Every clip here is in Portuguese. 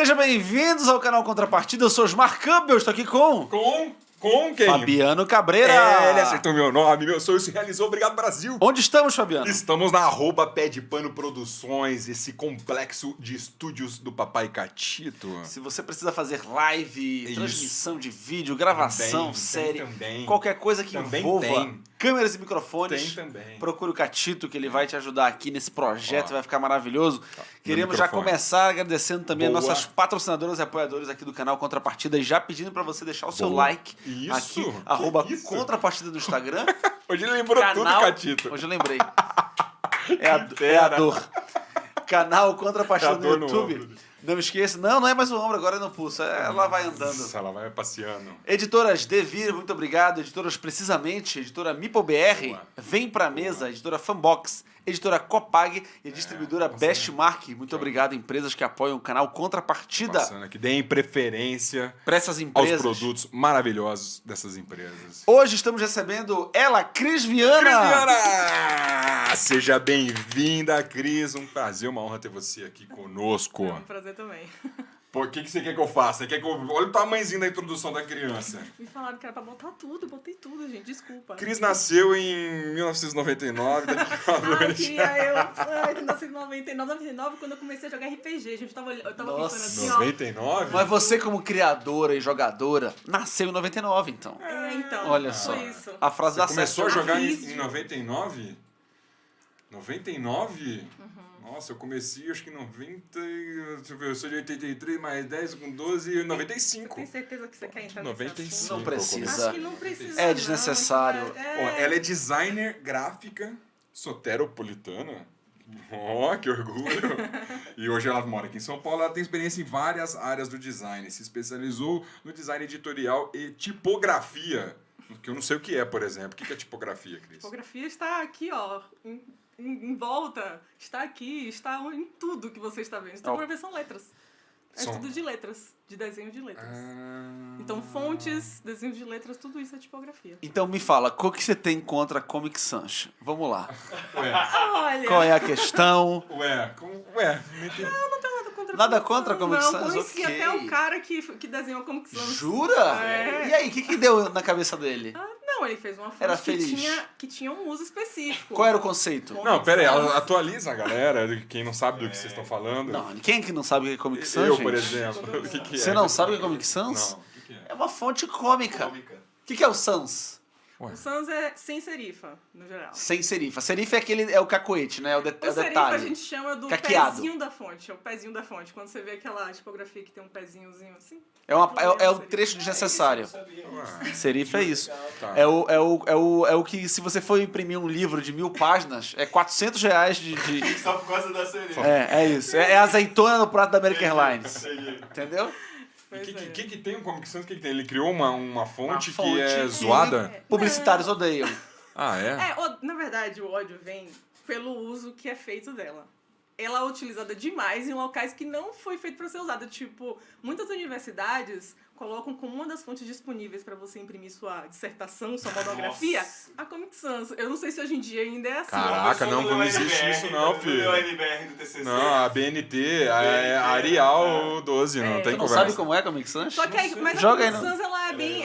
Sejam bem-vindos ao canal Contrapartida. Eu sou Osmar Campbell, estou aqui com quem? Fabiano Cabreira. Ele acertou meu nome, meu sonho se realizou. Obrigado, Brasil. Onde estamos, Fabiano? Estamos na @Pé de Pano Produções, esse complexo de estúdios do Papai Catito. Se você precisa fazer live, Isso. transmissão de vídeo, gravação, Tem série, também. qualquer coisa que Também envolva tem. câmeras e microfones, Tem também. procure o Catito que ele vai te ajudar aqui nesse projeto, Ó. vai ficar maravilhoso. Queremos já microfone. começar agradecendo também Boa. as nossas patrocinadoras e apoiadores aqui do canal Contrapartida e já pedindo para você deixar o seu Boa. like Isso. aqui, Que isso? @Contrapartida do Instagram. Hoje ele lembrou tudo, Catito. Hoje eu lembrei. É a dor. Canal Contrapartida É a no dor no YouTube. ombro. Não me esqueça. Não é mais o ombro, agora é no pulso. Ela vai andando. Nossa, ela vai passeando. Editoras Devir, muito obrigado. Editoras Precisamente, editora MipoBR, Boa. Vem Pra Mesa, editora Fanbox, editora Copag e a distribuidora Bestmark. Muito obrigado, empresas que apoiam o canal Contrapartida. Passando aqui, deem preferência Para essas aos empresas. produtos maravilhosos dessas empresas. Hoje estamos recebendo ela, Cris Viana. Cris Viana! Seja bem-vinda, Cris. Um prazer, uma honra ter você aqui conosco. É um prazer também. Por que você quer que eu faça? Você quer que eu... Olha o tamanhozinho da introdução da criança. Me falaram que era pra botar tudo, eu botei tudo, gente, desculpa. Cris nasceu em 1999, daqui a Ai, queria eu. Ai, eu nasci em 99, quando eu comecei a jogar RPG, gente. Eu tava Nossa. pensando assim, ó. 99? Mas você, como criadora e jogadora, nasceu em 99, então. Então, Olha foi só. isso. A frase Você da começou a certa. jogar Cris. em 99? 99? Nossa, eu comecei acho que em 90. Deixa eu ver, eu sou de 83, mais 10 com 12, 95. Tem certeza que você quer entrar 95. nesse assunto? Não precisa. Acho que não precisa. É não, desnecessário. Ó, ela é designer gráfica soteropolitana. Ó, que orgulho! E hoje ela mora aqui em São Paulo. Ela tem experiência em várias áreas do design. Se especializou no design editorial e tipografia. Que eu não sei o que é, por exemplo. O que é tipografia, Cris? Tipografia está aqui, ó. Em volta, está aqui, está em tudo que você está vendo. Tipografia são letras. É São- tudo de letras, de desenho de letras. Ah. Então, fontes, desenhos de letras, tudo isso é tipografia. Então me fala, o que você tem contra Comic Sans? Vamos lá. Ué, Olha, Qual é a questão? não entendi. nada contra Nada contra Comic Sans? Não, conheci Ok. até o cara que desenhou Comic Sans. Jura? É. E aí, o que deu na cabeça dele? Não, ele fez uma Era fonte feliz. que tinha um uso específico. Qual era o conceito? Não, pera aí, atualiza a galera, quem não sabe do que vocês estão falando. Não, quem que não sabe o que é Comic Sans, Eu, gente? por exemplo. O que é? Você não sabe o que é Comic Sans? Não, o que é? É uma fonte cômica. O que é o Sans? O Sans é sem serifa, no geral. Sem serifa. Serifa é o cacoete, né? É o O serifa a detalhe. gente chama do Caqueado. pezinho da fonte. É o pezinho da fonte. Quando você vê aquela tipografia que tem um pezinhozinho assim. É o trecho desnecessário. Ah, Serifa é isso. Tá. É o que, se você for imprimir um livro de 1000 páginas, é R$400 de... Só por causa da cereja. É isso. É a azeitona no prato da American Airlines. Entendeu? E Pois o é. que tem um Comic Sans? O que tem? Ele criou uma fonte fonte que é que- zoada? Publicitários odeiam. Ah, é? Na verdade, o ódio vem pelo uso que é feito dela. Ela é utilizada demais em locais que não foi feito para ser usada. Tipo, muitas universidades colocam como uma das fontes disponíveis para você imprimir sua dissertação, sua monografia, Nossa. a Comic Sans. Eu não sei se hoje em dia ainda é assim. Caraca, não existe isso não, filho. Não leu a NBR do TCC. Não, a BNT, a Arial 12, não tem Tu não conversa. sabe como é Comic Sans? Só que mas a Joga aí Comic no- Sans,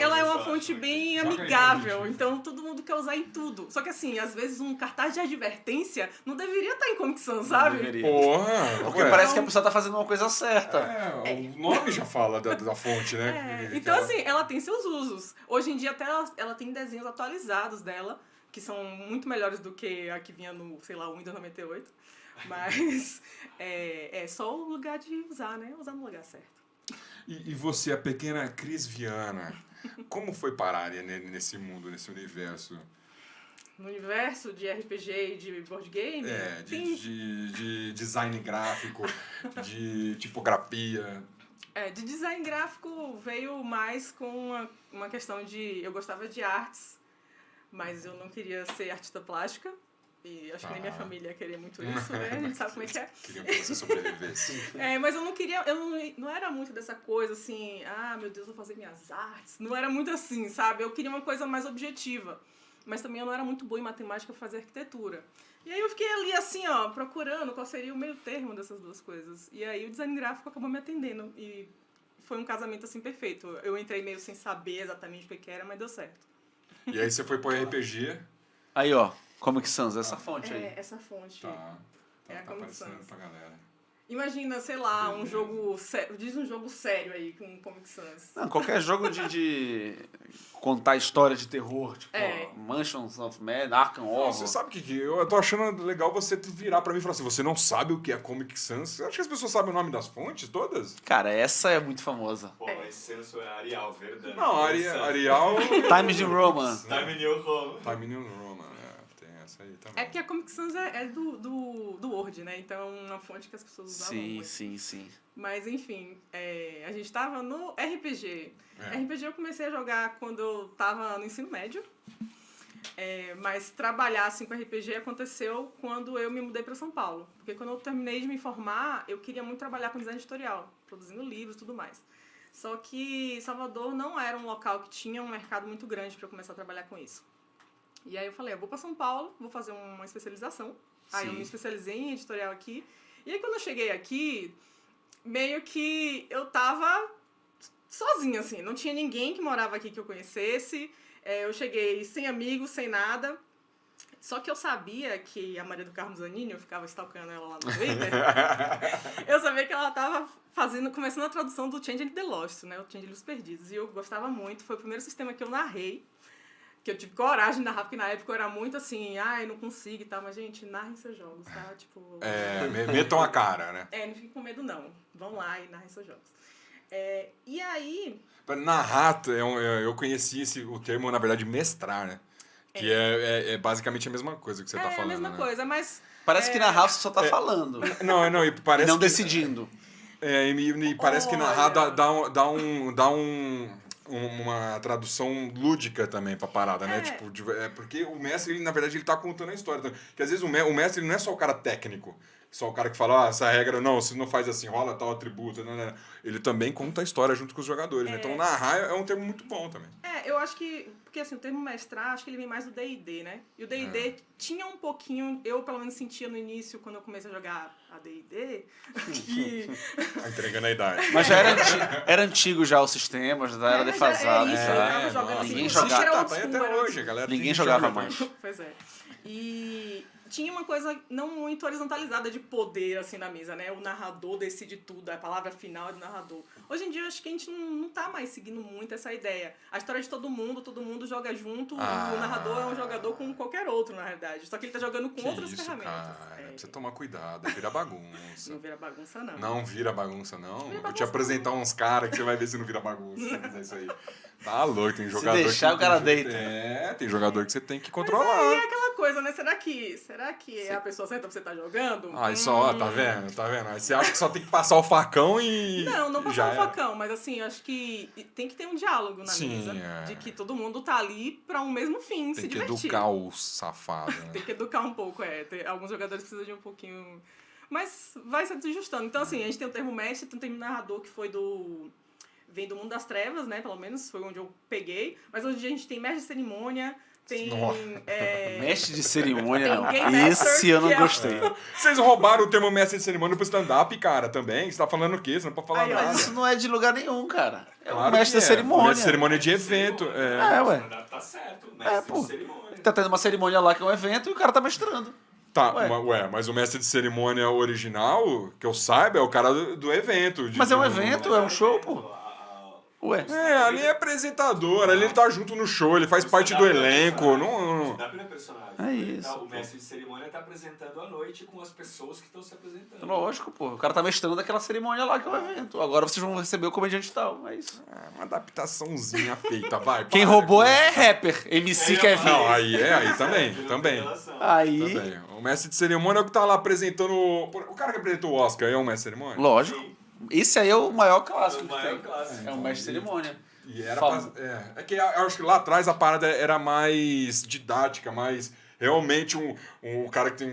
ela é uma fonte bem Joga aí, amigável, gente. então todo mundo quer usar em tudo. Só que assim, às vezes um cartaz de advertência não deveria estar em Comic Sans, sabe? Deveria. Porra! Porque ué. parece que a pessoa tá fazendo uma coisa certa. É, o nome já fala da fonte, né? É, então assim, ela tem seus usos. Hoje em dia até ela tem desenhos atualizados dela, que são muito melhores do que a que vinha no, sei lá, o Windows 98. Mas é só o lugar de usar, né? Usar no lugar certo. E você, a pequena Cris Viana, como foi parar nesse mundo, nesse universo? No universo de RPG e de board game, É, tem de design gráfico, de tipografia. de design gráfico veio mais com uma questão de... Eu gostava de artes, mas eu não queria ser artista plástica. E acho que nem minha família ia querer muito isso, né? A gente sabe como é que é. Queriam que você sobrevivesse. Mas eu não queria... não era muito dessa coisa assim... Ah, meu Deus, vou fazer minhas artes. Não era muito assim, sabe? Eu queria uma coisa mais objetiva. mas também eu não era muito boa em matemática para fazer arquitetura. E aí eu fiquei ali assim, ó, procurando qual seria o meio termo dessas duas coisas. E aí o design gráfico acabou me atendendo e foi um casamento assim perfeito. Eu entrei meio sem saber exatamente o que era, mas deu certo. E aí você foi pro RPG. Aí, ó, Comic Sans, essa fonte aí. Essa fonte. Tá É a Comic aparecendo Sans. pra galera. Imagina, sei lá, um jogo sério. Diz um jogo sério aí com Comic Sans. Não, qualquer jogo de contar história de terror, tipo É. Mansions of Madness, Arkham Horror. Você sabe o que eu tô achando legal você virar pra mim e falar assim, você não sabe o que é Comic Sans? Você acha que as pessoas sabem o nome das fontes todas? Cara, essa é muito famosa. Pô, mas senso é Arial, verdade. Não, Arial... Times New Roman. Time New Home. Time New Roman, tem essa aí também. É porque a Comic Sans é do Word, né? Então é uma fonte que as pessoas usavam Sim, muito. sim. Mas enfim, a gente tava no RPG. RPG eu comecei a jogar quando eu tava no ensino médio. Mas trabalhar assim com RPG aconteceu quando eu me mudei para São Paulo. Porque quando eu terminei de me formar, eu queria muito trabalhar com design editorial, produzindo livros e tudo mais. Só que Salvador não era um local que tinha um mercado muito grande para eu começar a trabalhar com isso. E aí eu falei, eu vou para São Paulo, vou fazer uma especialização. Aí eu me especializei em editorial aqui. E aí quando eu cheguei aqui, meio que eu tava sozinha, assim. Não tinha ninguém que morava aqui que eu conhecesse. Eu cheguei sem amigos, sem nada. Só que eu sabia que a Maria do Carmo Zanini, eu ficava stalkando ela lá no Twitter. Eu sabia que ela tava começando a tradução do Change and the Lost, né? O Change e os Perdidos. E eu gostava muito. Foi o primeiro sistema que eu narrei. Que eu tive coragem de narrar, porque na época eu era muito assim, não consigo e tal. Mas, gente, narrem seus jogos, tá? Tipo... Metam a cara, né? não fiquem com medo, não. Vão lá e narrem seus jogos. E aí... Narrar, eu conheci o termo, na verdade, mestrar, né? Que é basicamente a mesma coisa que você tá falando, É a mesma né? coisa, mas... Parece que narrar você só tá falando. Não, e E parece não que, decidindo. e parece que narrar Olha. dá uma tradução lúdica também pra parada, né? Tipo, porque o mestre, ele, na verdade, ele tá contando a história. Porque às vezes o mestre ele não é só o cara técnico, só o cara que fala, essa regra, não, se não faz assim, rola tal atributo, né? Ele também conta a história junto com os jogadores, né? Então narrar é um termo muito bom também. Eu acho que... Porque assim, o termo mestrar, acho que ele vem mais do D&D, né? E o D&D tinha um pouquinho... Eu, pelo menos, sentia no início, quando eu comecei a jogar a D&D, que... Tá entregando a idade. Mas já era antigo já o sistema, já era defasado. isso, eu tava jogando assim, Ninguém por isso que era jogava. old Tá, school, até era hoje, a galera Ninguém tem jogava jogo, mais. Pois é. E tinha uma coisa não muito horizontalizada de poder, assim, na mesa, né? O narrador decide tudo, a palavra final é do narrador. Hoje em dia, eu acho que a gente não tá mais seguindo muito essa ideia. A história de todo mundo joga junto, o narrador é um jogador como qualquer outro, na realidade. Só que ele tá jogando com outras ferramentas. Cara, precisa tomar cuidado, vira bagunça. Não vira bagunça, não. Não vira bagunça, não. Vira Vou te bagunça, apresentar uns caras que você vai ver se não vira bagunça se você fizer isso aí. Tá louco, tem jogador deixar, o cara deita. Tem jogador que você tem que Mas controlar. aí é aquela coisa, né? Será que é a pessoa certa pra você tá jogando? Aí só, tá vendo? Aí você acha que só tem que passar o facão e... Não passar já um era. facão, mas assim, acho que tem que ter um diálogo na Sim, mesa. é. De que todo mundo tá ali pra um mesmo fim, Tem se que divertir. educar o safado, né? Tem que educar um pouco, alguns jogadores precisam de um pouquinho... Mas vai se ajustando. Então, assim, a gente tem o termo mestre, tem o termo narrador, que vem do mundo das trevas, né? Pelo menos foi onde eu peguei. Mas hoje em dia a gente tem mestre de cerimônia, tem... Mestre de cerimônia, Tem não. o Game Master, Esse eu não que é- gostei. Vocês roubaram o termo mestre de cerimônia pro stand-up, cara, também. Você tá falando o quê? Você não pode falar Aí, ó, nada. Mas isso não é de lugar nenhum, cara. É Claro o mestre que de cerimônia. Mestre de cerimônia de evento. É, ué. Tá certo, mestre pô. de cerimônia. Tá tendo uma cerimônia lá que é um evento e o cara tá mestrando. Tá, Ué. mas o mestre de cerimônia original, que eu saiba, é o cara do evento. Mas é um evento, é um show, pô. Ué. Ali é apresentador, ali ele tá junto no show, ele faz parte do elenco. Não... Da primeira personagem. É isso, O mestre de cerimônia tá apresentando a noite com as pessoas que estão se apresentando. Lógico, pô. O cara tá mestrando aquela cerimônia lá que é um evento. Agora vocês vão receber o comediante tal. É isso. Uma adaptaçãozinha feita, vai. Quem para. roubou é rapper. MC Kevin. Não, aí também. Aí. O mestre de cerimônia é o que tá lá apresentando. O cara que apresentou o Oscar é um mestre de cerimônia? Lógico. Esse aí é o maior clássico O que maior tem. clássico. É um mestre de cerimônia. E era Fala. é que eu acho que lá atrás a parada era mais didática, mais realmente um cara que tem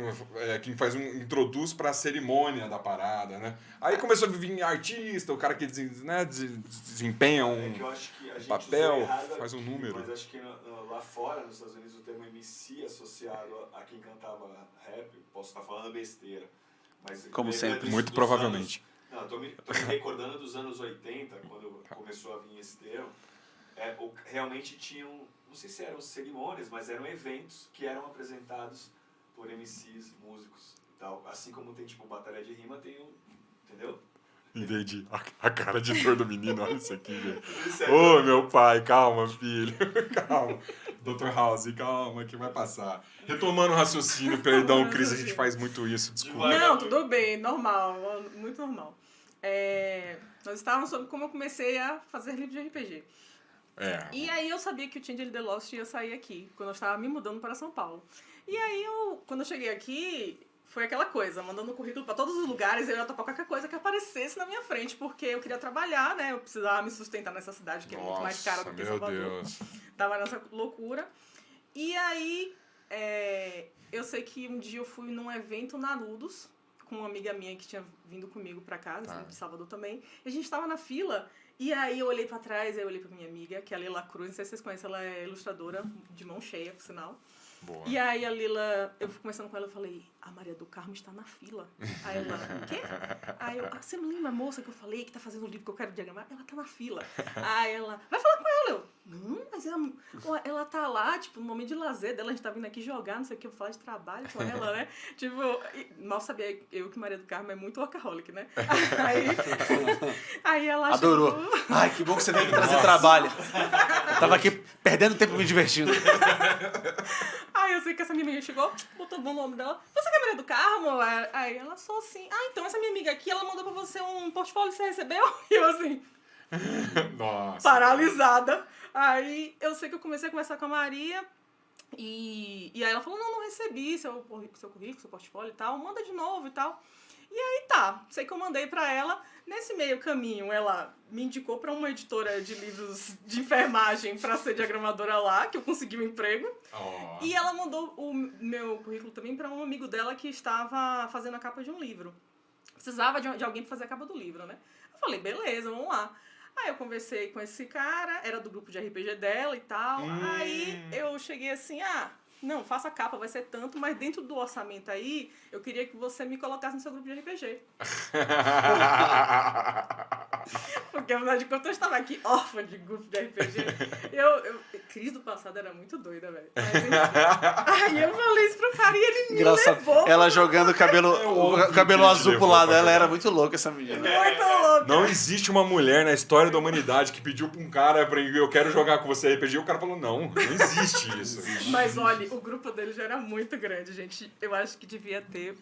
que faz introduz para a cerimônia da parada, né? Aí começou a vir artista, o cara que desempenha que eu acho que a gente papel, usou errado faz um aqui, número. Mas acho que lá fora, nos Estados Unidos, o termo MC associado a quem cantava rap, posso estar falando besteira. Mas Como sempre. Muito provavelmente. Tô me recordando dos anos 80, quando começou a vir esse termo. Realmente tinham, não sei se eram cerimônias, mas eram eventos que eram apresentados por MCs, músicos e tal. Assim como tem tipo batalha de rima, tem entendeu? Entendi. A cara de dor do menino, olha isso aqui, velho. Isso é Ô, meu pai, calma, filho. Calma. Dr. House, calma, que vai passar. Retomando o raciocínio, perdão, Cris, a gente faz muito isso, desculpa. Não, tudo bem, normal, muito normal. Nós estávamos sobre como eu comecei a fazer livro de RPG. E aí eu sabia que o Change the Lost ia sair aqui, quando eu estava me mudando para São Paulo. E aí, quando eu cheguei aqui, foi aquela coisa, mandando o currículo para todos os lugares, eu ia topar qualquer coisa que aparecesse na minha frente, porque eu queria trabalhar, né? Eu precisava me sustentar nessa cidade, que é muito mais cara do que Salvador. Deus. Tava nessa loucura. E aí, eu sei que um dia eu fui num evento na Nudos, com uma amiga minha que tinha vindo comigo pra casa, de Salvador também. E a gente tava na fila, e aí eu olhei pra trás, eu olhei pra minha amiga, que é a Lila Cruz, não sei se vocês conhecem, ela é ilustradora de mão cheia, por sinal. Boa. E aí a Lila, eu fui conversando com ela, eu falei, a Maria do Carmo está na fila. Aí ela, o quê? Aí eu, você não lembra a moça que eu falei que tá fazendo o livro que eu quero diagramar? Ela tá na fila. Aí ela, vai falar com ela. Eu, não, mas ela tá lá, tipo, no momento de lazer dela, a gente tá vindo aqui jogar, não sei o que, eu vou falar de trabalho com ela, né? Tipo, mal sabia eu que Maria do Carmo é muito workaholic, né? Aí ela Adorou. chegou... Ai, que bom que você veio me trazer trabalho. Eu tava aqui perdendo tempo me divertindo. Aí eu sei que essa minha amiga chegou, botou o nome dela. Você que é Maria do Carmo? Aí ela só assim, então essa minha amiga aqui, ela mandou pra você um portfólio que você recebeu? E eu assim, Nossa. paralisada. Aí eu sei que eu comecei a conversar com a Maria e aí ela falou, não recebi seu currículo, seu portfólio e tal, manda de novo e tal. E aí sei que eu mandei pra ela. Nesse meio caminho, ela me indicou pra uma editora de livros de enfermagem pra ser diagramadora lá, que eu consegui um emprego. Oh. E ela mandou o meu currículo também pra um amigo dela que estava fazendo a capa de um livro. Precisava de alguém pra fazer a capa do livro, né? Eu falei, beleza, vamos lá. Aí eu conversei com esse cara, era do grupo de RPG dela e tal. Aí eu cheguei assim, não, faça a capa, vai ser tanto, mas dentro do orçamento aí, eu queria que você me colocasse no seu grupo de RPG. Porque, afinal de contas, eu estava aqui órfã de grupo de RPG. Cris do passado era muito doida, velho. Aí eu falei isso pro cara e ele me levou. Ela jogando o cabelo azul pro lado dela, era muito louca essa menina. Muito louca. Não existe uma mulher na história da humanidade que pediu pra um cara, eu quero jogar com você RPG, e o cara falou, não existe isso. Mas olha, o grupo dele já era muito grande, gente. Eu acho que devia ter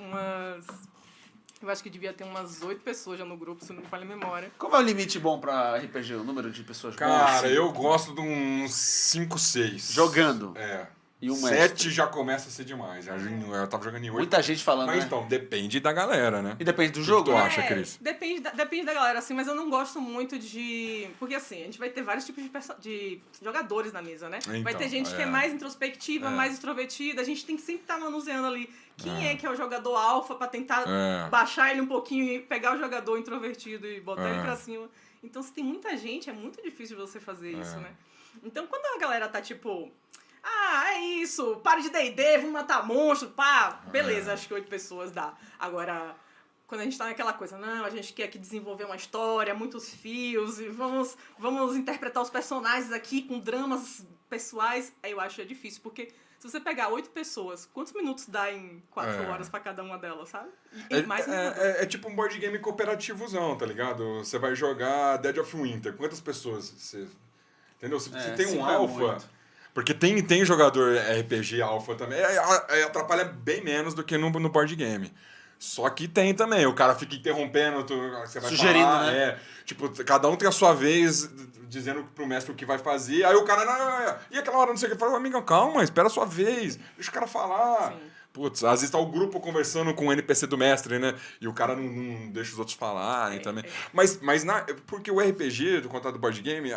umas 8 pessoas já no grupo, se não me falha a memória. Como é o limite bom pra RPG, o número de pessoas bom? Cara, eu gosto de uns 5, 6. Jogando. E um 7 mestre. já começa a ser demais. Eu tava jogando em 8. Muita gente falando, Mas né? então, depende da galera, né? E depende do que jogo? tu acha, Cris? Depende da galera, assim, mas eu não gosto muito de... Porque, assim, a gente vai ter vários tipos de jogadores na mesa, né? Então, vai ter gente que é mais introspectiva, mais extrovertida. A gente tem que sempre estar manuseando ali quem é que é o jogador alfa pra tentar baixar ele um pouquinho e pegar o jogador introvertido e botar ele pra cima. Então, se tem muita gente, é muito difícil você fazer isso, né? Então, quando a galera tá, tipo... é isso, para de D&D, vamos matar monstro, pá. Beleza, acho que 8 pessoas dá. Agora, quando a gente tá naquela coisa, não, a gente quer aqui desenvolver uma história, muitos fios, e vamos interpretar os personagens aqui com dramas pessoais, aí eu acho que é difícil, porque se você pegar 8 pessoas, quantos minutos dá em 4 horas pra cada uma delas, sabe? E mais é tipo um board game cooperativozão, tá ligado? Você vai jogar Dead of Winter, quantas pessoas você... Entendeu? Se tem um alfa... Porque tem jogador RPG alfa também, atrapalha bem menos do que no board game. Só que tem também, o cara fica interrompendo, você vai sugerindo, falar, né? Tipo, cada um tem a sua vez dizendo pro mestre o que vai fazer, aí o cara, e aquela hora não sei o que, fala, amigão, calma, espera a sua vez, deixa o cara falar. Sim. Putz, às vezes tá o grupo conversando com o NPC do mestre, né? E o cara não deixa os outros falarem também. Mas porque o RPG, do contato do board game,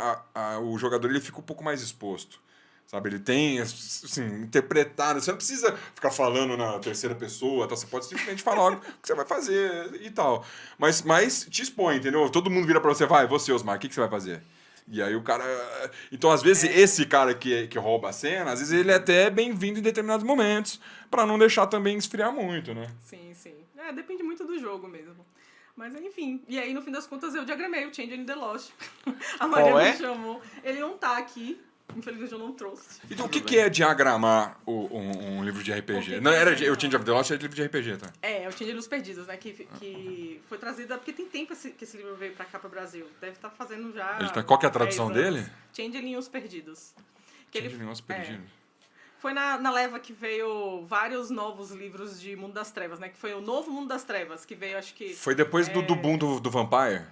o jogador ele fica um pouco mais exposto. Sabe, ele tem, assim, interpretado. Você não precisa ficar falando na terceira pessoa, tá? Você pode simplesmente falar o que você vai fazer e tal. Mas te expõe, entendeu? Todo mundo vira pra você, vai, você, Osmar, o que você vai fazer? E aí o cara... Então, às vezes, esse cara que rouba a cena, às vezes ele é até bem-vindo em determinados momentos, pra não deixar também esfriar muito, né? Sim, sim. Depende muito do jogo mesmo. Mas enfim, e aí no fim das contas eu diagramei o Change in the Lost. A Maria Qual é? me chamou. Ele não tá aqui, infelizmente eu não trouxe. Então, o que é diagramar um livro de RPG? Não, era o Change of the Lost, é livro de RPG, tá? É o Change in Luz Perdidos, né? Que foi trazida, porque tem tempo que esse livro veio pra cá, pro Brasil. Deve estar fazendo já... Qual que é a tradução 10 anos. dele? Change in Luz Perdidos. Que Change in Luz Perdidos. Foi na leva que veio vários novos livros de Mundo das Trevas, né? Que foi o novo Mundo das Trevas, que veio, acho que... Foi depois do boom do Vampire?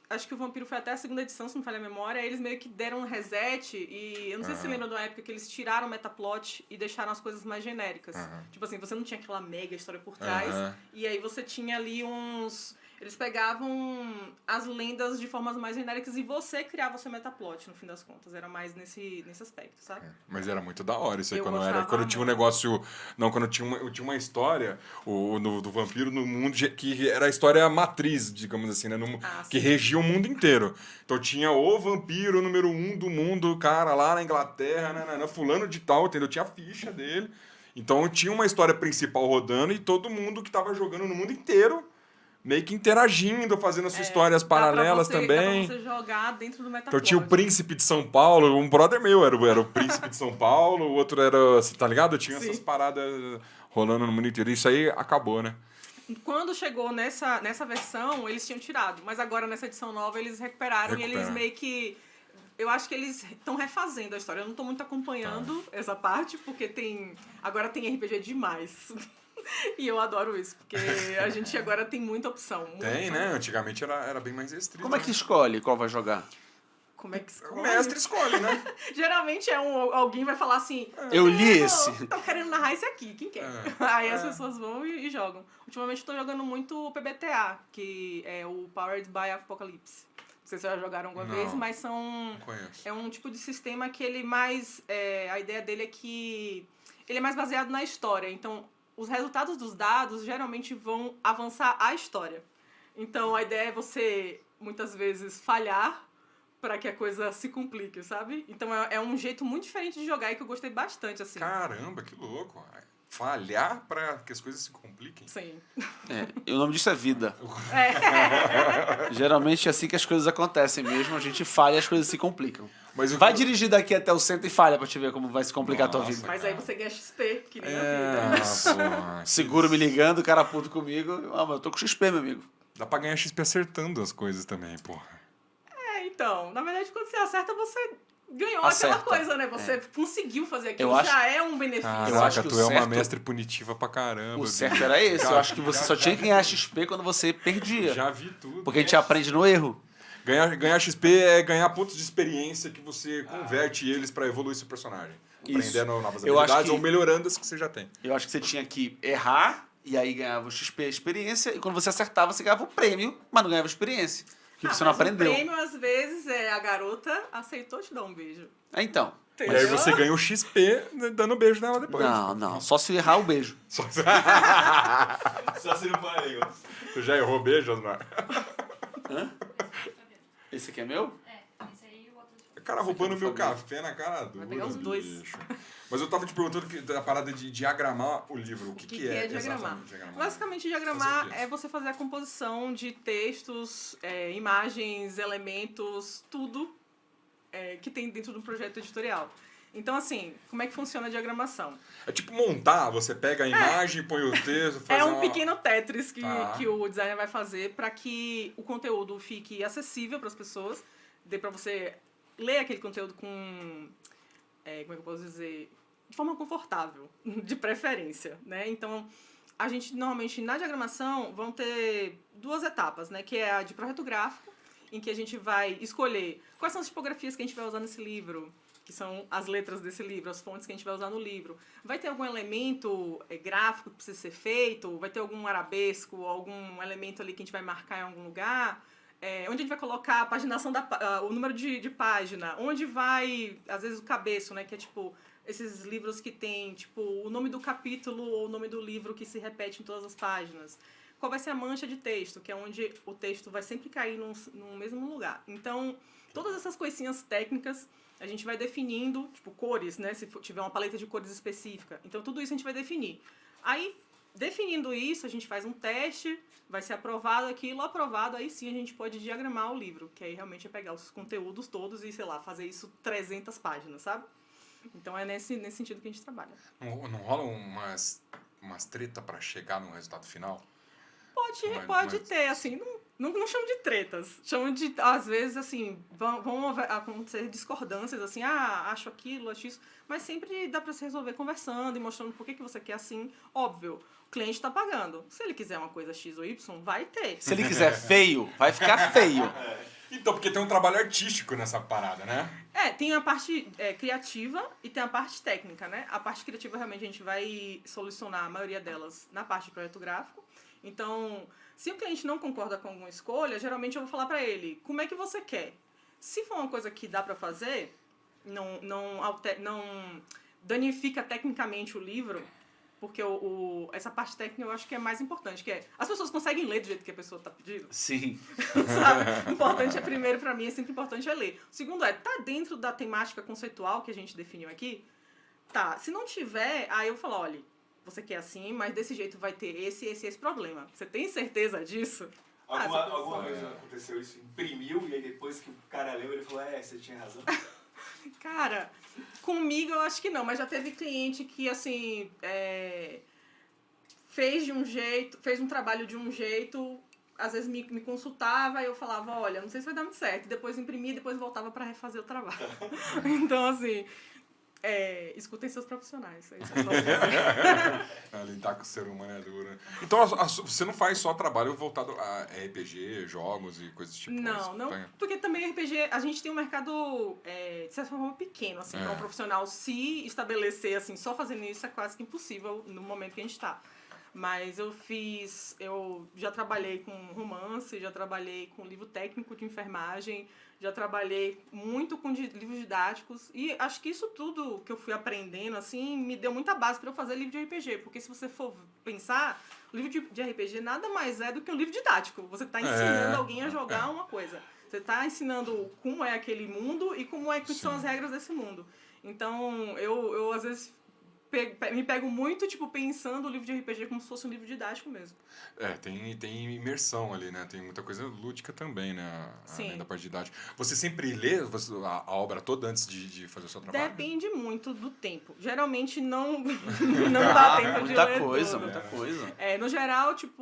Acho que o Vampiro foi até a segunda edição, se não me falha a memória. Aí eles meio que deram um reset e... Eu não sei se você lembra de uma época que eles tiraram o metaplot e deixaram as coisas mais genéricas. Tipo assim, você não tinha aquela mega história por trás. E aí você tinha ali uns... Eles pegavam as lendas de formas mais genéricas e você criava o seu metaplot, no fim das contas. Era mais nesse aspecto, sabe? Mas era muito da hora isso aí, Eu quando gostava tinha um muito. negócio... Não, quando tinha uma história do vampiro no mundo, que era a história matriz, digamos assim, né? Que sim. regia o mundo inteiro. Então tinha o vampiro número 1 do mundo, cara, lá na Inglaterra, fulano de tal, entendeu? Tinha a ficha dele. Então tinha uma história principal rodando e todo mundo que tava jogando no mundo inteiro meio que interagindo, fazendo as suas histórias paralelas também. Dá pra você jogar dentro do metaplot. Então tinha o Príncipe de São Paulo, um brother meu era o Príncipe de São Paulo, o outro era, tá ligado? Tinha essas paradas rolando no mundo inteiro. Isso aí acabou, né? Quando chegou nessa versão, eles tinham tirado. Mas agora, nessa edição nova, eles recuperaram. E eles meio que... Eu acho que eles estão refazendo a história. Eu não tô muito acompanhando essa parte, porque agora tem RPG demais. E eu adoro isso, porque a gente agora tem muita opção. Tem, né? Antigamente era bem mais restrito. Como é que escolhe qual vai jogar? Como é que escolhe? O mestre escolhe, né? Geralmente alguém vai falar assim... Eu li esse. Tô querendo narrar esse aqui, quem quer? Aí as pessoas vão e jogam. Ultimamente eu tô jogando muito o PBTA, que é o Powered by Apocalypse. Não sei se vocês já jogaram alguma vez, mas Não conheço. é um tipo de sistema que ele mais... a ideia dele é que ele é mais baseado na história. Então, os resultados dos dados geralmente vão avançar a história. Então, a ideia é você, muitas vezes, falhar para que a coisa se complique, sabe? Então, é um jeito muito diferente de jogar e que eu gostei bastante, assim. Caramba, que louco. Falhar para que as coisas se compliquem. Sim. E o nome disso é vida. Geralmente é assim que as coisas acontecem mesmo. A gente falha e as coisas se complicam. Mas Vai dirigir daqui até o centro e falha pra te ver como vai se complicar a tua vida. Mas aí você ganha XP, que nem a vida. Seguro me ligando, o cara puto comigo. Mas eu tô com XP, meu amigo. Dá pra ganhar XP acertando as coisas também, porra. Então, na verdade, quando você acerta, você ganhou Acerta. aquela coisa, né? Você conseguiu fazer aquilo, Eu acho- já é um benefício. Eu acho que tu o é uma certo- mestre punitiva pra caramba. O certo era esse. Eu acho que você só tinha que ganhar XP quando você perdia. Já vi tudo. Porque a gente aprende no erro. Ganhar XP é ganhar pontos de experiência que você converte eles pra evoluir seu personagem. Isso. Aprendendo novas Eu acho habilidades que- ou melhorando as que você já tem. Eu acho que você tinha que errar, e aí ganhava o XP, a experiência, e quando você acertava, você ganhava o prêmio, mas não ganhava experiência. Porque você não mas aprendeu. O prêmio, às vezes, a garota aceitou te dar um beijo. Então. E aí você ganha o XP dando beijo nela depois. Não. Só se errar o beijo. Só... Só se não para Tu já errou beijo, Osmar? Esse aqui é meu? Esse aí e o outro. O cara roubando meu café na cara dura. pegar os dois. bicho. Mas eu tava te perguntando da parada de diagramar o livro. O que é diagramar? exatamente diagramar? Basicamente, Fazer o diagramar quê? é você fazer a composição de textos, imagens, elementos, tudo que tem dentro do projeto editorial. Então, assim, como é que funciona a diagramação? É tipo montar, você pega a imagem, põe o texto, faz É um uma... pequeno Tetris Tá. que o designer vai fazer para que o conteúdo fique acessível para as pessoas, dê para você ler aquele conteúdo com, como é que eu posso dizer, de forma confortável, de preferência, né? Então, a gente normalmente na diagramação vão ter duas etapas, né? Que é a de projeto gráfico, em que a gente vai escolher quais são as tipografias que a gente vai usar nesse livro, que são as letras desse livro, as fontes que a gente vai usar no livro. Vai ter algum elemento gráfico que precisa ser feito? Vai ter algum arabesco, algum elemento ali que a gente vai marcar em algum lugar? onde a gente vai colocar a paginação, o número de página, onde vai, às vezes, o cabeço, né? Que é tipo, esses livros que tem, tipo, o nome do capítulo ou o nome do livro que se repete em todas as páginas. Qual vai ser a mancha de texto, que é onde o texto vai sempre cair no mesmo lugar. Então, todas essas coisinhas técnicas a gente vai definindo, tipo, cores, né? Se tiver uma paleta de cores específica. Então, tudo isso a gente vai definir. Aí, definindo isso, a gente faz um teste, vai ser aprovado aquilo, aprovado, aí sim a gente pode diagramar o livro, que aí realmente é pegar os conteúdos todos e, sei lá, fazer isso 300 páginas, sabe? Então é nesse sentido que a gente trabalha. Não rolam umas treta pra chegar no resultado final? Pode ter, assim, não chamo de tretas, chamo de, às vezes, assim, vão acontecer discordâncias, assim, acho aquilo, acho isso, mas sempre dá pra se resolver conversando e mostrando por que você quer assim. Óbvio, o cliente tá pagando. Se ele quiser uma coisa X ou Y, vai ter. Se ele quiser feio, vai ficar feio. Então, porque tem um trabalho artístico nessa parada, né? Tem a parte criativa e tem a parte técnica, né? A parte criativa, realmente, a gente vai solucionar a maioria delas na parte de projeto gráfico. Então, se o cliente não concorda com alguma escolha, geralmente eu vou falar pra ele, como é que você quer? Se for uma coisa que dá pra fazer, não danifica tecnicamente o livro, porque essa parte técnica eu acho que é mais importante, que é as pessoas conseguem ler do jeito que a pessoa tá pedindo. Sim. Sabe? Importante primeiro pra mim, é sempre importante ler. O segundo tá dentro da temática conceitual que a gente definiu aqui? Tá. Se não tiver, aí eu falo, olha, você quer assim, mas desse jeito vai ter esse problema. Você tem certeza disso? Alguma vez aconteceu isso? Imprimiu e aí depois que o cara leu, ele falou, você tinha razão? Cara, comigo eu acho que não, mas já teve cliente que, assim, fez um trabalho de um jeito, às vezes me consultava e eu falava, olha, não sei se vai dar muito certo. Depois imprimia e depois voltava pra refazer o trabalho. Então, assim, escutem seus profissionais. É isso que eu posso dizer. Lidar com o ser humano é duro. Então, você não faz só trabalho voltado a RPG, jogos e coisas tipo Não, porque também RPG, a gente tem um mercado, de certa forma, pequeno, assim, para um profissional se estabelecer, assim, só fazendo isso é quase que impossível no momento que a gente está. Mas eu já trabalhei com romance, já trabalhei com livro técnico de enfermagem, já trabalhei muito com livros didáticos e acho que isso tudo que eu fui aprendendo, assim, me deu muita base para eu fazer livro de RPG, porque se você for pensar, o livro de RPG nada mais é do que um livro didático. Você está ensinando alguém a jogar uma coisa. Você está ensinando como é aquele mundo e como que são as regras desse mundo. Então, eu às vezes me pego muito, tipo, pensando o livro de RPG como se fosse um livro didático mesmo. Tem imersão ali, né? Tem muita coisa lúdica também, né? Sim. Além da parte didática. Você sempre lê a obra toda antes de fazer o seu trabalho? Depende muito do tempo. Geralmente não dá tempo de ler Muita coisa. No geral, tipo,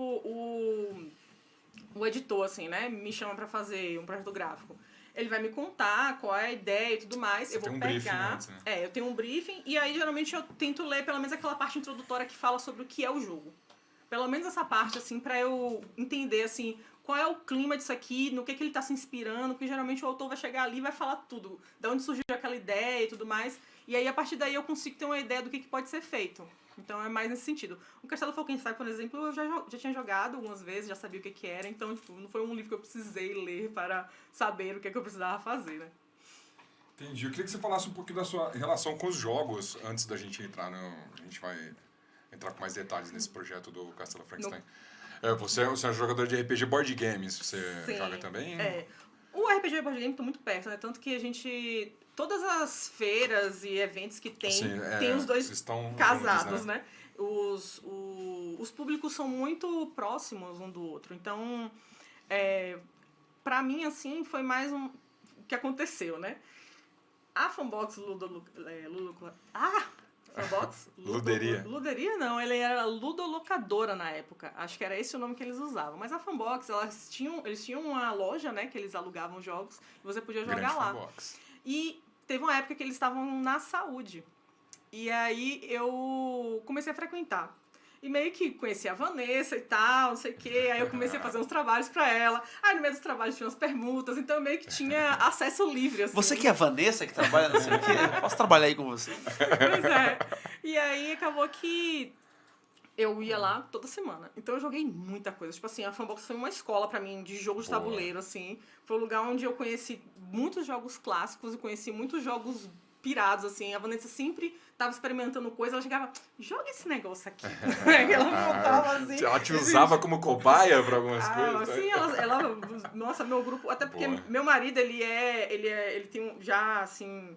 o editor, assim, né? Me chama pra fazer um projeto gráfico. Ele vai me contar qual é a ideia e tudo mais. Você eu vou tem um pegar. briefing antes, né? Eu tenho um briefing e aí geralmente eu tento ler pelo menos aquela parte introdutória que fala sobre o que é o jogo. Pelo menos essa parte, assim, pra eu entender, assim, qual é o clima disso aqui, no que ele tá se inspirando, porque geralmente o autor vai chegar ali e vai falar tudo. De onde surgiu aquela ideia e tudo mais. E aí, a partir daí, eu consigo ter uma ideia do que pode ser feito. Então, é mais nesse sentido. O Castelo Falkenstein, por exemplo, eu já tinha jogado algumas vezes, já sabia o que era. Então, tipo, não foi um livro que eu precisei ler para saber o que eu precisava fazer, né? Entendi. Eu queria que você falasse um pouquinho da sua relação com os jogos, antes da gente entrar A gente vai entrar com mais detalhes nesse projeto do Castelo Falkenstein. Você é um jogador de RPG Board Games, você joga também? O RPG Board Game tá muito perto, né? Tanto que a gente... Todas as feiras e eventos que tem, tem os dois casados, juntos, né? Os públicos são muito próximos um do outro. Então, pra mim, assim, foi mais o que aconteceu, né? A Fanbox Fanbox? Luderia. Luderia não, ele era ludolocadora na época. Acho que era esse o nome que eles usavam. Mas a Fanbox, eles tinham uma loja, né? Que eles alugavam jogos e você podia jogar Grande lá. Fanbox. E teve uma época que eles estavam na Saúde. E aí eu comecei a frequentar. E meio que conheci a Vanessa e tal, não sei o quê. Aí eu comecei a fazer uns trabalhos pra ela. Aí no meio dos trabalhos tinha umas permutas. Então eu meio que tinha acesso livre, assim. Você que é a Vanessa, que trabalha não sei o quê, eu posso trabalhar aí com você? Pois é. E aí acabou que Eu ia lá toda semana. Então eu joguei muita coisa. Tipo assim, a Funbox foi uma escola pra mim de jogo de Boa. tabuleiro, assim. Foi um lugar onde eu conheci muitos jogos clássicos e conheci muitos jogos pirados, assim. A Vanessa sempre tava experimentando coisa, ela chegava, joga esse negócio aqui. Ela montava assim. Ela te usava como cobaia pra algumas Ah, coisas? sim, ela. Nossa, meu grupo. Até porque Boa. meu marido, ele tem já, assim,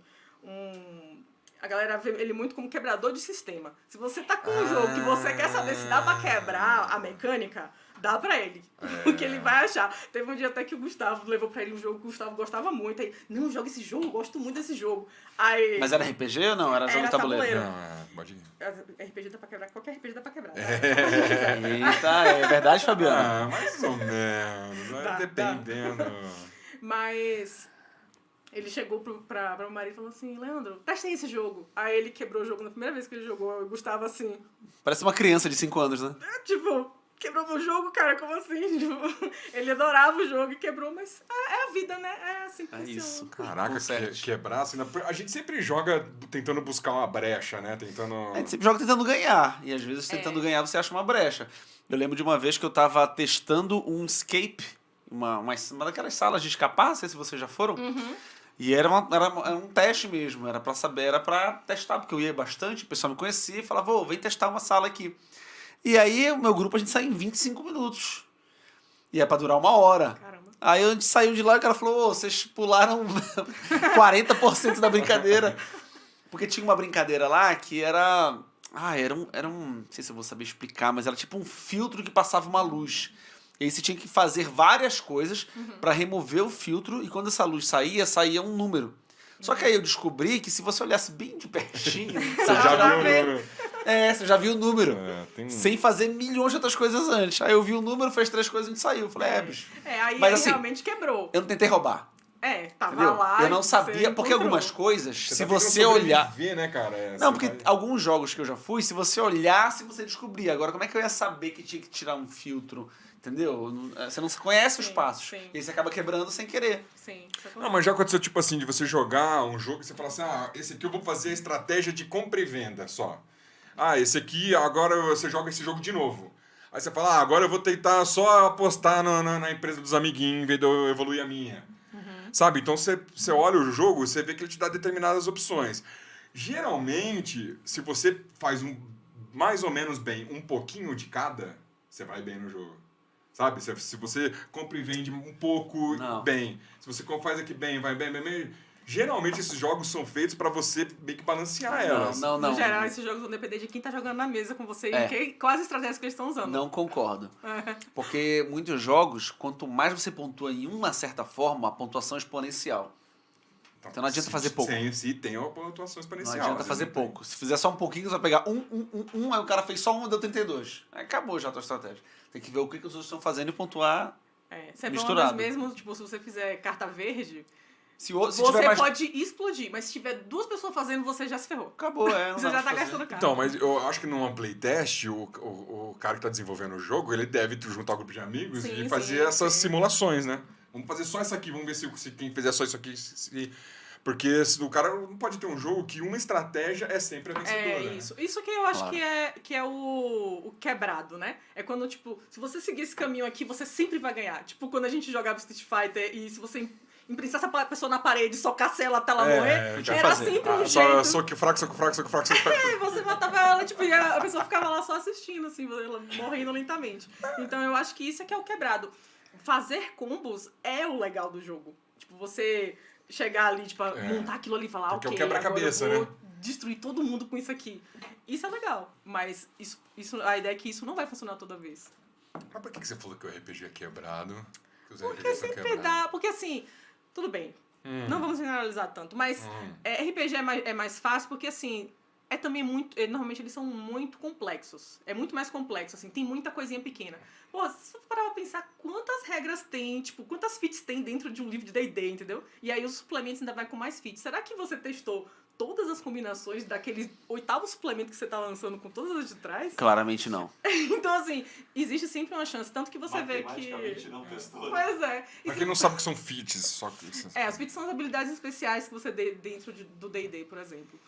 a galera vê ele muito como quebrador de sistema. Se você tá com um jogo que você quer saber se dá pra quebrar a mecânica, dá pra ele. O que ele vai achar. Teve um dia até que o Gustavo levou pra ele um jogo que o Gustavo gostava muito. Aí, não, joga esse jogo, eu gosto muito desse jogo. Aí, Mas era RPG ou não? Era jogo Era de tabuleiro? tabuleiro. Pode ir. RPG dá pra quebrar, qualquer RPG dá pra quebrar. Eita, é verdade, Fabiana? Mais ou menos, Dá. dependendo. Mas ele chegou pra meu marido e falou assim, Leandro, testem esse jogo. Aí ele quebrou o jogo na primeira vez que ele jogou, o Gustavo assim, Parece uma criança de 5 anos, né? tipo, quebrou meu jogo, cara, como assim? Tipo, ele adorava o jogo e quebrou, mas é a vida, né? É assim que É funciona. isso. Caraca, Conserte. quebrar assim. A gente sempre joga tentando buscar uma brecha, né? Tentando. A gente sempre joga tentando ganhar. E às vezes tentando ganhar você acha uma brecha. Eu lembro de uma vez que eu tava testando um escape, uma daquelas salas de escapar, não sei se vocês já foram. E era um teste mesmo, era pra testar, porque eu ia bastante, o pessoal me conhecia e falava, ô, vem testar uma sala aqui. E aí o meu grupo a gente saiu em 25 minutos. E é pra durar 1 hora. Caramba. Aí a gente saiu de lá e o cara falou, ô, vocês pularam 40% da brincadeira. Porque tinha uma brincadeira lá que era... era um... Não sei se eu vou saber explicar, mas era tipo um filtro que passava uma luz. E aí você tinha que fazer várias coisas pra remover o filtro e quando essa luz saía um número. Só que aí eu descobri que se você olhasse bem de pertinho... Você já viu o ver. número? você já viu o número. Tem... Sem fazer milhões de outras coisas antes. Aí eu vi o número, fez 3 coisas e a gente saiu. Eu falei, bicho. Aí, Mas aí assim, realmente quebrou. Eu não tentei roubar. Tava Entendeu? lá. Eu não e sabia, você porque encontrou. algumas coisas, se tá tentando você olhar... sobreviver, né, cara? Não, porque alguns jogos que eu já fui, se você olhasse, você descobria. Agora, como é que eu ia saber que tinha que tirar um filtro? Entendeu? Você não conhece os Sim, passos. sim. E aí você acaba quebrando sem querer. Sim, isso Não, acontece. mas já aconteceu, tipo assim, de você jogar um jogo e você fala assim, esse aqui eu vou fazer a estratégia de compra e venda só. Esse aqui, agora você joga esse jogo de novo. Aí você fala, agora eu vou tentar só apostar na empresa dos amiguinhos em vez de eu evoluir a minha. Sabe? Então você olha o jogo, você vê que ele te dá determinadas opções. Geralmente, se você faz mais ou menos bem um pouquinho de cada, você vai bem no jogo. Sabe? Se você compra e vende um pouco Não. bem, se você faz aqui bem, vai bem. Geralmente esses jogos são feitos pra você meio que balancear elas. Não. No geral, esses jogos vão depender de quem tá jogando na mesa com você É. e quais estratégias que eles estão usando. Não concordo. Porque muitos jogos, quanto mais você pontua em uma certa forma, a pontuação é exponencial. Então não adianta fazer pouco. Se tem uma pontuação Não exponencial. adianta às vezes fazer não tem. pouco. Se fizer só um pouquinho, você vai pegar aí o cara fez só um, deu 32. Aí acabou já a tua estratégia. Tem que ver o que os outros estão fazendo e pontuar. Você é bom, Misturado. mas mesmo, tipo, se você fizer carta verde, Se você tiver mais... pode explodir, mas se tiver 2 pessoas fazendo, você já se ferrou. Acabou, não Você dá já pra tá fazer. gastando carta. Então, mas eu acho que num playtest, o cara que tá desenvolvendo o jogo, ele deve juntar um grupo de amigos Sim, e fazer sim, essas sim. simulações, né? Vamos fazer só essa aqui, vamos ver se quem fizer só isso aqui... Porque o cara não pode ter um jogo que uma estratégia é sempre a vencedora. É isso. Isso que eu acho Claro. que é o quebrado, né? É quando, tipo, se você seguir esse caminho aqui, você sempre vai ganhar. Tipo, quando a gente jogava Street Fighter e se você imprensar essa pessoa na parede e socasse ela até ela morrer, podia era fazer. sempre um jeito. Soco fraco. E você matava ela, tipo, e a pessoa ficava lá só assistindo, assim, ela morrendo lentamente. Então eu acho que isso é que é o quebrado. Fazer combos é o legal do jogo. Tipo, você chegar ali, tipo, montar aquilo ali e falar, Porque é o ok, quebra-cabeça, agora eu vou né? destruir todo mundo com isso aqui. Isso é legal, mas a ideia é que isso não vai funcionar toda vez. Mas por que você falou que o RPG é quebrado? Que os Porque RPGs são sempre quebrados? dá... Porque assim, tudo bem, não vamos generalizar tanto, mas RPG é mais fácil porque assim... É também muito... Normalmente eles são muito complexos. É muito mais complexo, assim. Tem muita coisinha pequena. Pô, se você parar pra pensar quantas regras tem, tipo, quantas feats tem dentro de um livro de D&D, entendeu? E aí os suplementos ainda vai com mais feats. Será que você testou todas as combinações daquele 8º suplemento que você tá lançando com todas as de trás? Claramente não. Então, assim, existe sempre uma chance. Tanto que você vê que... Matematicamente não testou. né? Pois é. E Pra se- quem não sabe o que são feats, só que... as feats são as habilidades especiais que você dê dentro do D&D, por exemplo.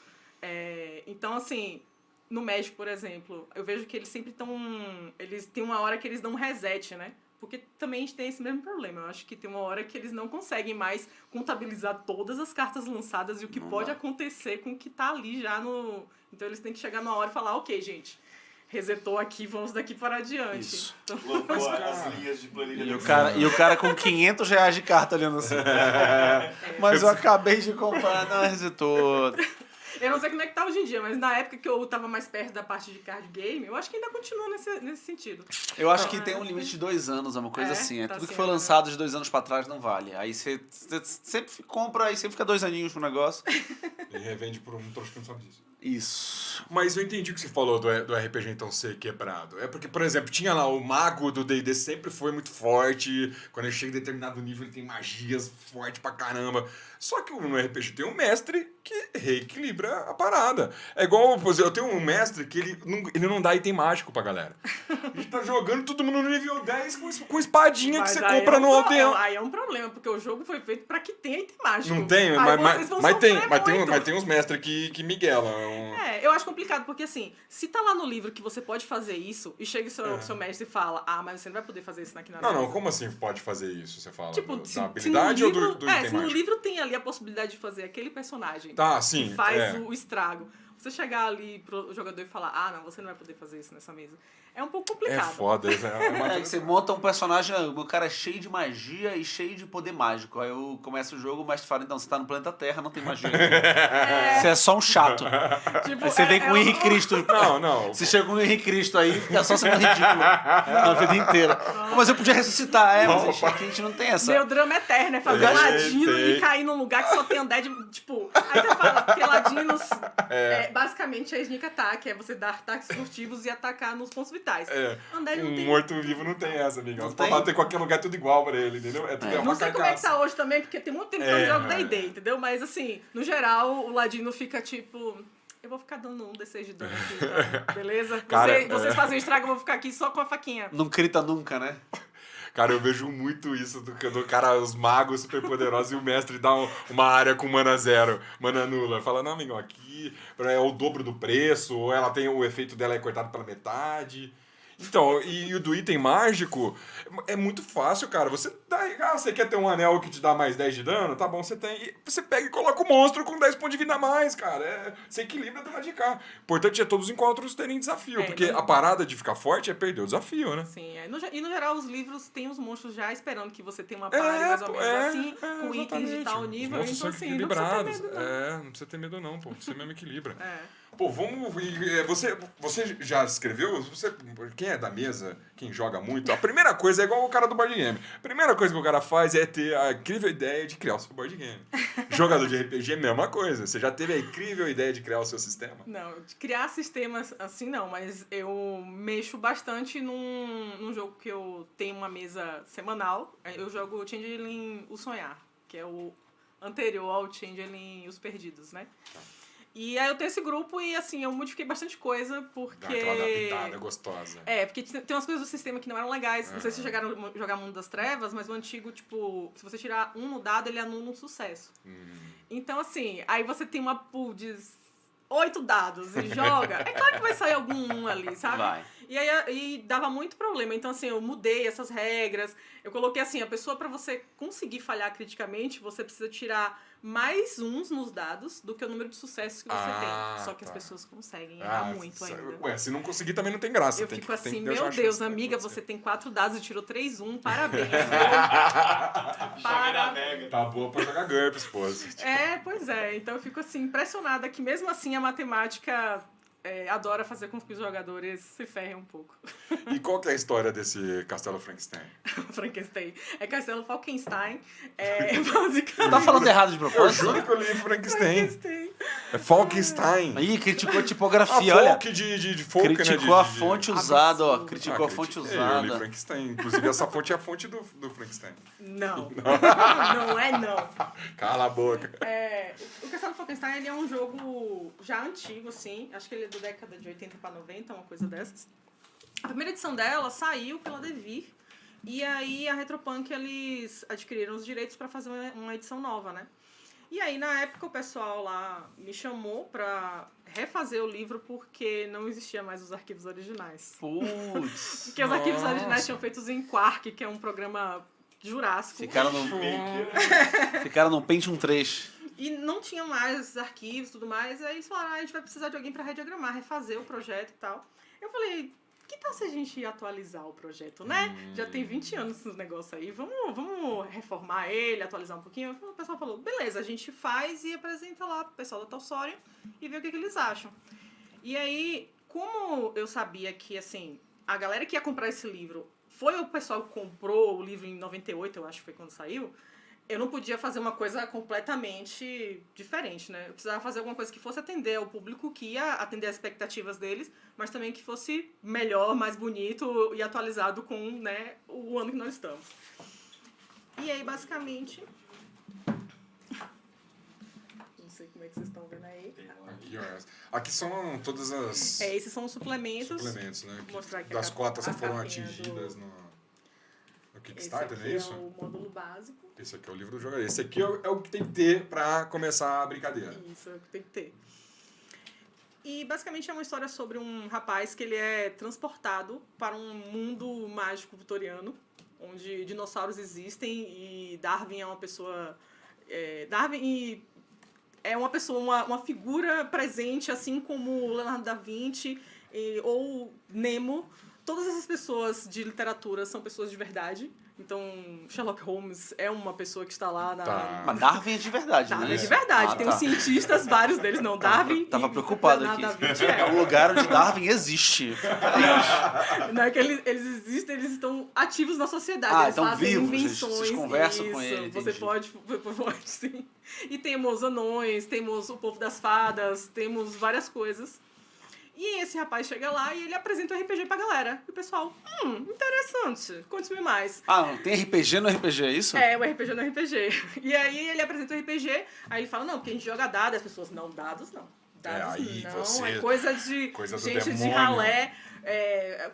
Então, assim, no México, por exemplo, eu vejo que eles sempre estão... Eles têm uma hora que eles dão um reset, né? Porque também a gente tem esse mesmo problema. Eu acho que tem uma hora que eles não conseguem mais contabilizar todas as cartas lançadas e o que Não pode dá. acontecer com o que tá ali já no... Então eles têm que chegar numa hora e falar, ok, gente, resetou aqui, vamos daqui para adiante. Isso. Então, Colocou cara, as linhas de planilha E do o cara com R$500 de carta olhando assim. Mas eu acabei de comprar, não resetou. eu não sei como é que tá hoje em dia, mas na época que eu tava mais perto da parte de card game, eu acho que ainda continua nesse sentido. Eu acho que tem um limite de 2 anos, é uma coisa É, assim. tá Tudo que assim foi agora. lançado de 2 anos pra trás não vale. Aí você sempre compra e sempre fica 2 aninhos no negócio. E revende por um trouxa que não sabe disso. Isso. Mas eu entendi o que você falou do RPG então ser quebrado. É porque, por exemplo, tinha lá o mago do D&D sempre foi muito forte. Quando ele chega em determinado nível, ele tem magias forte pra caramba. Só que no RPG tem um mestre que reequilibra a parada. É igual, por exemplo, eu tenho um mestre que ele não dá item mágico pra galera. A gente tá jogando todo mundo no nível 10 com espadinha Mas que você aí compra é um no aldeão. Aí é um problema, porque o jogo foi feito pra que tenha item mágico. Não tem, Aí vocês vão mas tem, sofrer muito. mas tem uns mestres que miguelam. Eu acho complicado, porque assim, se tá lá no livro que você pode fazer isso, e chega o seu mestre e fala, mas você não vai poder fazer isso aqui na Não, mesa. como assim pode fazer isso? Você fala Tipo, da habilidade ou do item se no mágico? livro tem ali a possibilidade de fazer aquele personagem Tá, sim. que faz é. o estrago, você chegar ali pro jogador e falar, não, você não vai poder fazer isso nessa mesa. É um pouco É complicado. foda. É que você monta um personagem, o cara é cheio de magia e cheio de poder mágico. Aí eu começo o jogo, mas fala, então, você tá no planeta Terra, não tem magia aqui. Você é só um chato. Tipo, Aí você vem com o Henrique Cristo. Não. Você chega com o Henrique Cristo aí, fica só sendo ridículo na vida inteira. Mas eu podia ressuscitar, mas aqui a gente não tem essa. Meu drama eterno é fazer Eu ladino sei. e cair num lugar que só tem undead, tipo... Aí você fala, porque ladinos, basicamente, é sneak attack, é você dar ataques furtivos e atacar nos pontos vitais. Undead não Um tem... morto-vivo não tem essa, amigão. Não Você pode tem? bater em qualquer lugar, é tudo igual pra ele, entendeu? É tudo uma Não sei como é que carcaça. tá hoje também, porque tem muito tempo que eu não jogo É. D&D, entendeu? Mas assim, no geral, o ladino fica tipo... Eu vou ficar dando um D6 de dano aqui, tá? Beleza? Cara, Vocês fazem estrago, eu vou ficar aqui só com a faquinha. Não grita nunca, né? Cara, eu vejo muito isso do cara, os magos super poderosos e o mestre dá uma área com mana zero, mana nula. Fala, não, amigão, aqui é o dobro do preço, ou ela tem o efeito dela é cortado pela metade. Então, e o do item mágico é muito fácil, cara. Você você quer ter um anel que te dá mais 10 de dano? Tá bom, você tem. E você pega e coloca o monstro com 10 pontos de vida a mais, cara. Você equilibra do lado de cá. O importante é todos os encontros terem desafio, porque a parada de ficar forte é perder o desafio, né? Sim, e no geral os livros têm os monstros já esperando que você tenha uma party mais ou menos assim, com itens de tal nível, Os monstros então são assim, não precisa ter equilibrados. medo não. Não precisa ter medo não, pô. Você mesmo equilibra. É. Pô, vamos... Você já escreveu? Quem é da mesa, quem joga muito, a primeira coisa é igual o cara do board game. A primeira coisa que o cara faz é ter a incrível ideia de criar o seu board game. Jogador de RPG, mesma coisa. Você já teve a incrível ideia de criar o seu sistema? Não, de criar sistemas assim não, mas eu mexo bastante num jogo que eu tenho uma mesa semanal. Eu jogo o Changeling O Sonhar, que é o anterior ao Changeling Os Perdidos, né? E aí eu tenho esse grupo e, assim, eu modifiquei bastante coisa, porque... Dá aquela adaptada gostosa. Porque tem umas coisas do sistema que não eram legais. Não sei se vocês chegaram a jogar Mundo das Trevas, mas o antigo, tipo, se você tirar um no dado, ele anula um sucesso. Então, assim, aí você tem uma pool de 8 dados e joga. É claro que vai sair algum um ali, sabe? Vai. E dava muito problema. Então, assim, eu mudei essas regras. Eu coloquei assim, a pessoa, pra você conseguir falhar criticamente, você precisa tirar mais uns nos dados do que o número de sucessos que você tem. Só que as pessoas conseguem errar muito ainda. Ué, se não conseguir também não tem graça. Eu tem fico que, tem assim, que deixar meu a Deus, chance, né, amiga, acontecer. você tem 4 dados e tirou 3-1, parabéns. Joga na mega. Tá boa pra jogar GURPS, pô. Pois é. Então eu fico assim, impressionada que mesmo assim a matemática adora fazer com que os jogadores se ferrem um pouco. E qual que é a história desse Castelo Frankenstein? Frankenstein. É Castelo Falkenstein. Basicamente. Tá falando errado de Eu propósito? juro que eu li Frankenstein. Frankenstein. É Falkenstein. Ih, criticou a A tipografia, olha. folk de folk, Criticou né? a fonte usada, ó. Absurdo. Criticou a fonte Eu li usada. Frankenstein. Inclusive, essa fonte é a fonte do Frankenstein. Não. Não é não. Cala a boca. O Castelo Falkenstein ele é um jogo já antigo, sim. Acho que ele é da década de 80 para 90, uma coisa dessas. A primeira edição dela saiu pela Devir. E aí a Retropunk eles adquiriram os direitos para fazer uma edição nova, né? E aí na época o pessoal lá me chamou pra refazer o livro porque não existia mais os arquivos originais. Putz. Porque os arquivos originais tinham feitos em Quark, que é um programa jurássico. Ficaram no Pentium 3. E não tinha mais arquivos e tudo mais. Aí eles falaram, a gente vai precisar de alguém para rediagramar, refazer o projeto e tal. Eu falei, que tal se a gente atualizar o projeto, né? Já tem 20 anos esse negócio aí, vamos reformar ele, atualizar um pouquinho. O pessoal falou, beleza, a gente faz e apresenta lá pro pessoal da Talsorian e vê o que eles acham. E aí, como eu sabia que, assim, a galera que ia comprar esse livro foi o pessoal que comprou o livro em 98, eu acho que foi quando saiu, eu não podia fazer uma coisa completamente diferente, né? Eu precisava fazer alguma coisa que fosse atender ao público, que ia atender as expectativas deles, mas também que fosse melhor, mais bonito e atualizado com, né, o ano que nós estamos. E aí, basicamente... Não sei como é que vocês estão vendo aí. Aqui são todas as... Esses são os suplementos. Suplementos, né? Vou mostrar aqui das cotas que foram capinha atingidas no Kickstarter, não é isso? Esse aqui é o módulo básico. Esse aqui é o livro do jogador. Esse aqui é o que tem que ter pra começar a brincadeira. Isso, é o que tem que ter. E basicamente é uma história sobre um rapaz que ele é transportado para um mundo mágico vitoriano, onde dinossauros existem e Darwin é uma pessoa... Darwin é uma pessoa, uma figura presente, assim como Leonardo da Vinci ou Nemo. Todas essas pessoas de literatura são pessoas de verdade. Então, Sherlock Holmes é uma pessoa que está lá na... Tá. Mas Darwin é de verdade, Darwin né? é de verdade. Tem tá. os cientistas, vários deles. Não, Darwin Tava e preocupado Leonardo aqui. da Vinci É um lugar onde Darwin existe. Não é que eles existem, eles estão ativos na sociedade. Ah, eles estão fazem vivos, invenções. vocês conversam isso, com ele, Você entendi. pode, sim. E temos anões, temos o povo das fadas, temos várias coisas. E esse rapaz chega lá e ele apresenta o RPG pra galera. E o pessoal, interessante, conte-me mais. Ah, não, tem RPG no RPG, é isso? É, o RPG no RPG. E aí ele apresenta o RPG, aí ele fala, não, porque a gente joga dados. As pessoas, não, dados não. Dados aí não, você- é coisa de coisa do gente de demônio. ralé.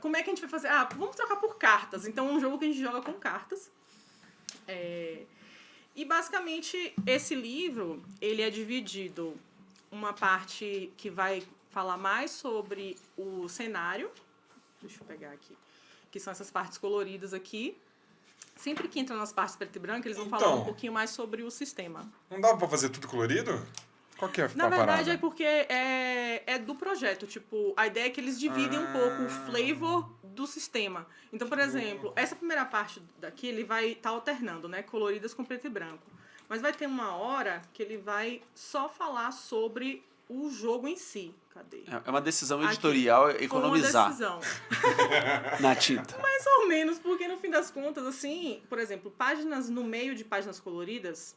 Como é que a gente vai fazer? Ah, vamos trocar por cartas. Então é um jogo que a gente joga com cartas. E basicamente esse livro, ele é dividido uma parte que vai falar mais sobre o cenário. Deixa eu pegar aqui. Que são essas partes coloridas aqui. Sempre que entra nas partes preto e branco, eles vão Então. falar um pouquinho mais sobre o sistema. Não dava pra fazer tudo colorido? Qual que é Na a verdade, parada? é porque é do projeto. Tipo, a ideia é que eles dividem um pouco o flavor do sistema. Então, por exemplo, essa primeira parte daqui, ele vai estar alternando, né? Coloridas com preto e branco. Mas vai ter uma hora que ele vai só falar sobre o jogo em si. Cadê? É uma decisão Aqui. editorial Foi economizar uma decisão. na tinta. Mais ou menos, porque no fim das contas, assim, por exemplo, páginas no meio de páginas coloridas,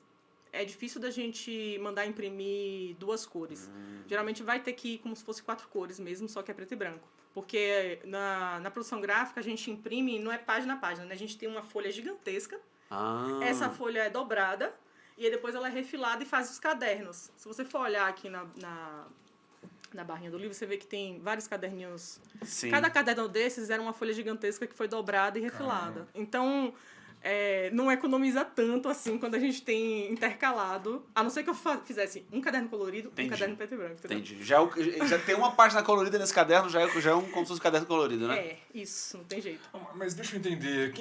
é difícil da gente mandar imprimir duas cores. Geralmente vai ter que ir como se fosse 4 cores mesmo, só que é preto e branco. Porque na produção gráfica a gente imprime, não é página a página, né? A gente tem uma folha gigantesca, essa folha é dobrada, e aí depois ela é refilada e faz os cadernos. Se você for olhar aqui na barrinha do livro, você vê que tem vários caderninhos. Sim. Cada caderno desses era uma folha gigantesca que foi dobrada e refilada. Então, não economiza tanto assim quando a gente tem intercalado. A não ser que eu fizesse um caderno colorido e um caderno preto e branco. Entendeu? Entendi. Já tem uma página colorida nesse caderno, já é como se fosse um caderno colorido, né? Isso, não tem jeito. Mas deixa eu entender,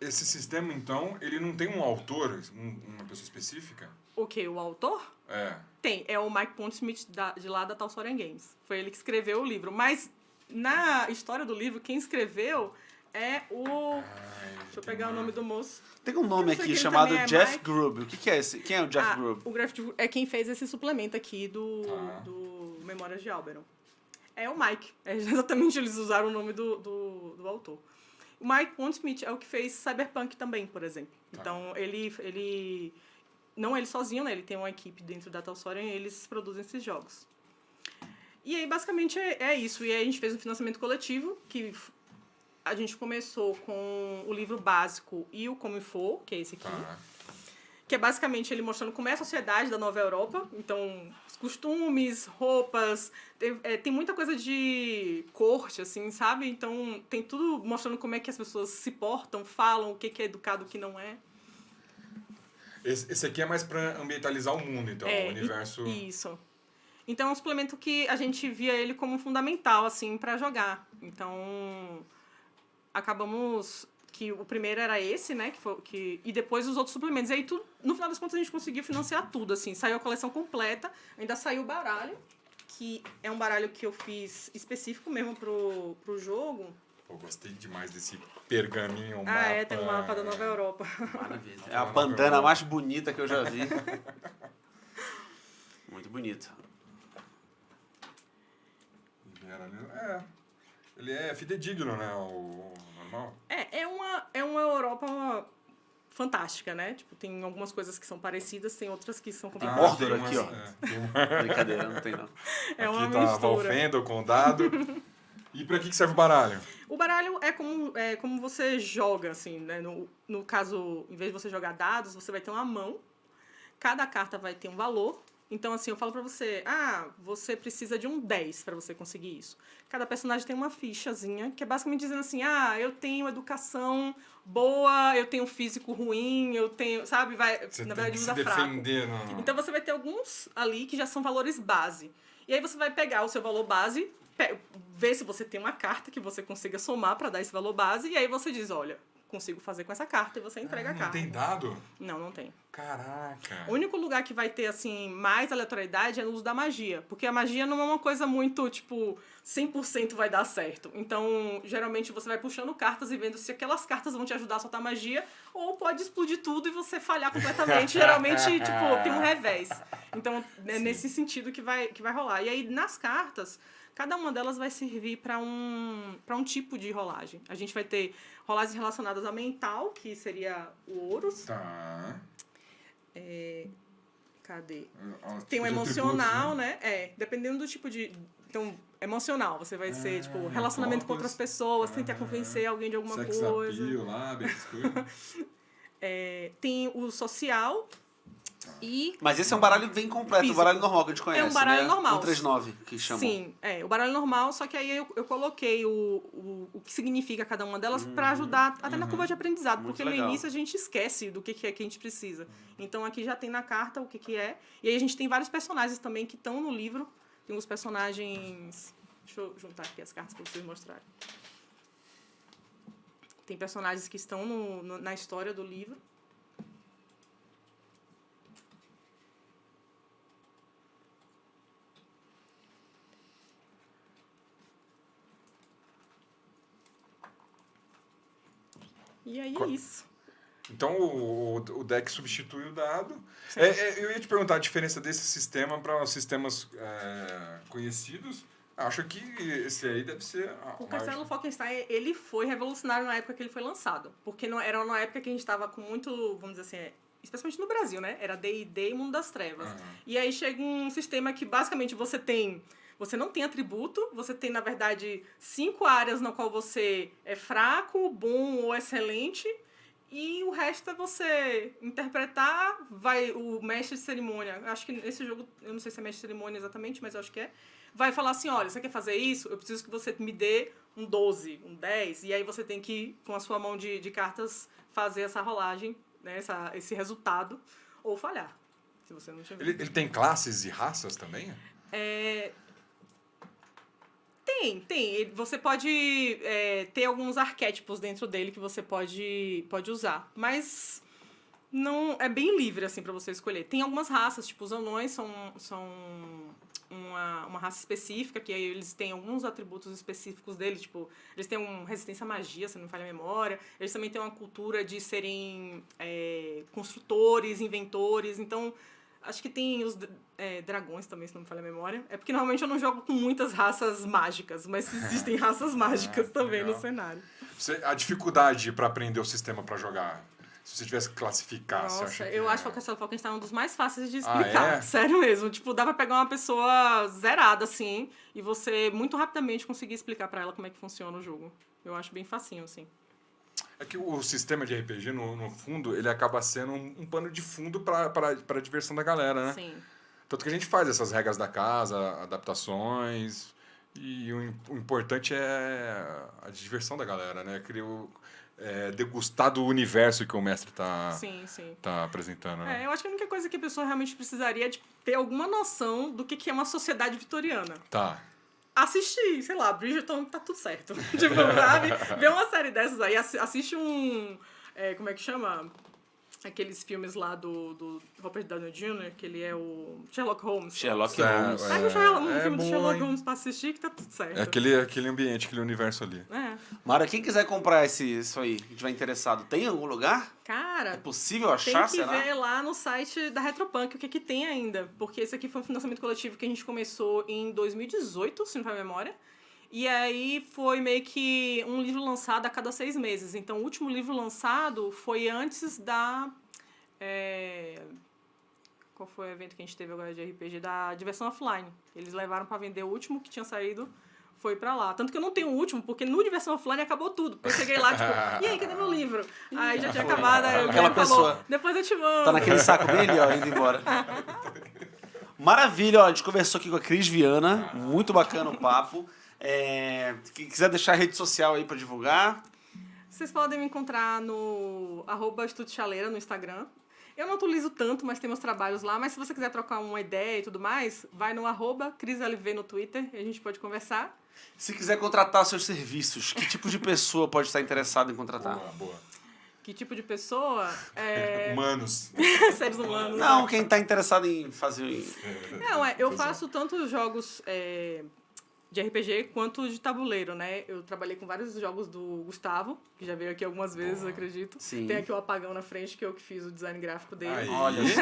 esse sistema, então, ele não tem um autor, uma pessoa específica? O quê? O autor? Tem. É o Mike Pondsmith de lá da Talsorian Games. Foi ele que escreveu o livro. Mas na história do livro, quem escreveu é o... Deixa eu pegar o nome do moço. Tem um nome Eu sei que aqui ele chamado também é Jeff Mike. Grubb. O que é esse? Quem é o Jeff Grubb? O Jeff é quem fez esse suplemento aqui do Memórias de Alberon. É o Mike. Exatamente, eles usaram o nome do autor. O Mike Pondsmith é o que fez Cyberpunk também, por exemplo. Então, ele não ele sozinho, né? Ele tem uma equipe dentro da Talsorian e eles produzem esses jogos. E aí, basicamente, é isso. E aí a gente fez um financiamento coletivo, que a gente começou com o livro básico e o Como For, que é esse aqui. Que é basicamente ele mostrando como é a sociedade da Nova Europa. Então, os costumes, roupas, tem muita coisa de corte, assim, sabe? Então, tem tudo mostrando como é que as pessoas se portam, falam, o que é educado, o que não é. Esse aqui é mais pra ambientalizar o mundo, então, o universo... Isso. Então é um suplemento que a gente via ele como fundamental, assim, para jogar. Então, acabamos que o primeiro era esse, né? E depois os outros suplementos. E aí, no final das contas, a gente conseguiu financiar tudo, assim. Saiu a coleção completa, ainda saiu o baralho, que é um baralho que eu fiz específico mesmo pro jogo. Pô, gostei demais desse pergaminho, mapa. Tem um mapa da Nova Europa. Maravilha. É a bandana mais bonita que eu já vi. Muito bonita. Ele é fidedigno, né? O normal. É uma Europa fantástica, né? Tipo, tem algumas coisas que são parecidas, tem outras que são Tem completamente... Mordor aqui, ó. Brincadeira, não tem não. É uma aqui tá mistura. Valfenda, o Condado. E pra que serve o baralho? O baralho é como você joga, assim, né? No caso, em vez de você jogar dados, você vai ter uma mão. Cada carta vai ter um valor. Então, assim, eu falo pra você, você precisa de um 10 pra você conseguir isso. Cada personagem tem uma fichazinha, que é basicamente dizendo assim, eu tenho educação boa, eu tenho físico ruim, eu tenho, sabe? Você na tem verdade, que usa se fraco. defender, não. Então, você vai ter alguns ali que já são valores base. E aí, você vai pegar o seu valor base, ver se você tem uma carta que você consiga somar pra dar esse valor base, e aí você diz, olha, consigo fazer com essa carta, e você entrega a carta. Não tem dado? Não tem. Caraca. O único lugar que vai ter, assim, mais aleatoriedade é no uso da magia. Porque a magia não é uma coisa muito, tipo, 100% vai dar certo. Então, geralmente, você vai puxando cartas e vendo se aquelas cartas vão te ajudar a soltar magia, ou pode explodir tudo e você falhar completamente. Geralmente, tipo, tem um revés. Então, é nesse sentido que vai rolar. E aí, nas cartas, cada uma delas vai servir para um tipo de rolagem. A gente vai ter rolagens relacionadas a mental, que seria o Ouros. Tá. Cadê? Tipo Tem o de emocional, atributos, né? Dependendo do tipo de... Então, emocional, você vai ser, tipo, relacionamento com outras pessoas, tentar convencer alguém de alguma Sex coisa. appeal, lábio, essas coisas. Tem o social e... Mas esse é um baralho bem completo, Físico. o baralho normal que a gente conhece, um baralho né? normal. 139, que chamam. Sim, o baralho normal, só que aí eu coloquei o que significa cada uma delas pra ajudar até na curva de aprendizado, Muito porque legal. no início a gente esquece do que é que a gente precisa. Então aqui já tem na carta o que é. E aí a gente tem vários personagens também que estão no livro. Tem uns personagens... Deixa eu juntar aqui as cartas pra vocês mostrarem. Tem personagens que estão na história do livro. E aí é isso. Então o deck substitui o dado. Eu ia te perguntar a diferença desse sistema para os sistemas conhecidos. Acho que esse aí deve ser... O Castelo Falkenstein, ele foi revolucionário na época que ele foi lançado. Porque era uma época que a gente estava com muito, vamos dizer assim, especialmente no Brasil, né? Era D&D e Mundo das Trevas. E aí chega um sistema que basicamente você não tem atributo, você tem, na verdade, 5 áreas na qual você é fraco, bom ou excelente, e o resto é você interpretar, o mestre de cerimônia, acho que nesse jogo, eu não sei se é mestre de cerimônia exatamente, mas eu acho que vai falar assim, olha, você quer fazer isso? Eu preciso que você me dê um 12, um 10, e aí você tem que, com a sua mão de cartas, fazer essa rolagem, né, esse resultado, ou falhar, se você não tiver. Ele tem classes e raças também? Tem. Você pode ter alguns arquétipos dentro dele que você pode usar. Mas não é bem livre, assim, pra você escolher. Tem algumas raças, tipo, os anões são uma raça específica, que aí eles têm alguns atributos específicos deles, tipo, eles têm resistência à magia, se não me falha a memória. Eles também têm uma cultura de serem construtores, inventores, então... Acho que tem os dragões também, se não me falha a memória. É porque normalmente eu não jogo com muitas raças mágicas, mas existem raças mágicas também legal. no cenário. A dificuldade para aprender o sistema para jogar, se você tivesse que classificar, você Nossa, acha eu acho que o Castelo Falkenstein é um dos mais fáceis de explicar. é? Sério mesmo. Tipo, dá pra pegar uma pessoa zerada, assim, e você muito rapidamente conseguir explicar pra ela como é que funciona o jogo. Eu acho bem facinho, assim. É que o sistema de RPG, no fundo, ele acaba sendo um pano de fundo para a diversão da galera, né? Sim. Tanto que a gente faz essas regras da casa, adaptações, e o importante é a diversão da galera, né? degustar do universo que o mestre tá Sim, sim. apresentando, né? Eu acho que a única coisa que a pessoa realmente precisaria é de ter alguma noção do que é uma sociedade vitoriana. Tá. Assistir, sei lá, Bridgerton, tá tudo certo. Tipo, sabe? Ver uma série dessas aí, assiste um... como é que chama? Aqueles filmes lá do Robert Downey Jr., que ele é o Sherlock Holmes. Sherlock Holmes. Pega um filme do Sherlock Holmes pra assistir que tá tudo certo. É aquele ambiente, aquele universo ali. Mara, quem quiser comprar isso aí, que tiver interessado, tem em algum lugar? Cara, É possível tem achar, que será? ver lá no site da Retropunk o que tem ainda. Porque esse aqui foi um financiamento coletivo que a gente começou em 2018, se não me falha a memória. E aí foi meio que um livro lançado a cada 6 meses. Então o último livro lançado foi antes da... Qual foi o evento que a gente teve agora de RPG? Da Diversão Offline. Eles levaram pra vender o último que tinha saído, foi pra lá. Tanto que eu não tenho o último, porque no Diversão Offline acabou tudo. Eu cheguei lá, tipo, e aí, cadê meu livro? Aí já tinha acabado, aí Aquela o pessoa falou, depois eu te mando. Tá naquele saco bem ali, ó, indo embora. Maravilha, ó, a gente conversou aqui com a Cris Viana, muito bacana o papo. Quem quiser deixar a rede social aí pra divulgar. Vocês podem me encontrar no @estudiochaleira no Instagram. Eu não atualizo tanto, mas tem meus trabalhos lá. Mas se você quiser trocar uma ideia e tudo mais, vai no @CrisLV no Twitter e a gente pode conversar. Se quiser contratar seus serviços, que tipo de pessoa pode estar interessada em contratar? Boa. Que tipo de pessoa? Humanos. Seres humanos. Não, quem tá interessado em fazer... Não, eu faço tanto jogos de RPG quanto de tabuleiro, né? Eu trabalhei com vários jogos do Gustavo, que já veio aqui algumas vezes, acredito. Sim. Tem aqui o Apagão na frente, que eu que fiz o design gráfico dele. Aí. Olha só.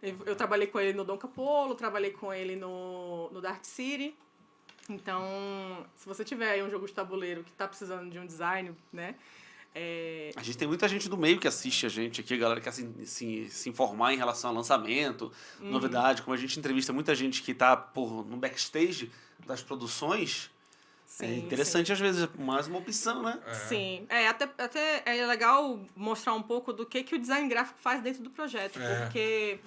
Aí. Eu trabalhei com ele no Dom Capolo, trabalhei com ele no Dark City. Então, se você tiver aí um jogo de tabuleiro que tá precisando de um design, né? A gente tem muita gente do meio que assiste a gente aqui, a galera que quer se informar em relação ao lançamento, novidade. Como a gente entrevista muita gente que tá no backstage das produções, é interessante às vezes, mais uma opção, né? Sim, até é legal mostrar um pouco do que o design gráfico faz dentro do projeto, porque...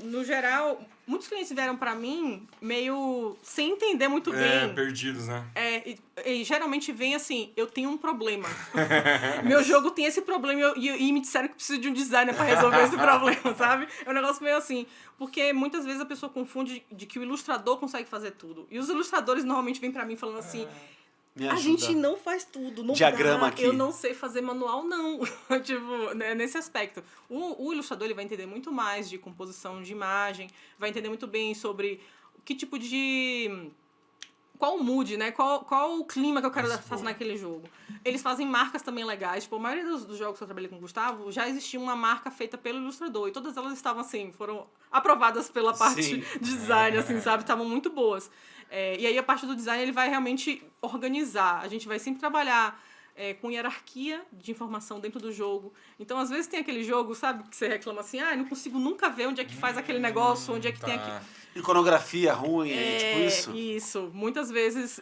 no geral, muitos clientes vieram pra mim meio sem entender muito bem. Perdidos, né? E geralmente vem assim, eu tenho um problema. Meu jogo tem esse problema e me disseram que preciso de um designer pra resolver esse problema, sabe? É um negócio meio assim. Porque muitas vezes a pessoa confunde de que o ilustrador consegue fazer tudo. E os ilustradores normalmente vêm pra mim falando assim... A gente não faz tudo, não Diagrama dá, aqui. eu não sei fazer manual, não. Tipo, nesse aspecto. O ilustrador ele vai entender muito mais de composição de imagem, vai entender muito bem sobre que tipo de... Qual o mood, né? Qual o clima que eu quero fazer naquele jogo. Eles fazem marcas também legais. Tipo, a maioria dos jogos que eu trabalhei com o Gustavo, já existia uma marca feita pelo ilustrador. E todas elas estavam, assim, foram aprovadas pela parte de design, assim, sabe? Estavam muito boas. E aí, a parte do design, ele vai realmente organizar. A gente vai sempre trabalhar com hierarquia de informação dentro do jogo. Então, às vezes, tem aquele jogo, sabe? Que você reclama assim, não consigo nunca ver onde é que faz aquele negócio, onde é que tem aqui... Iconografia ruim, tipo isso? Isso. Muitas vezes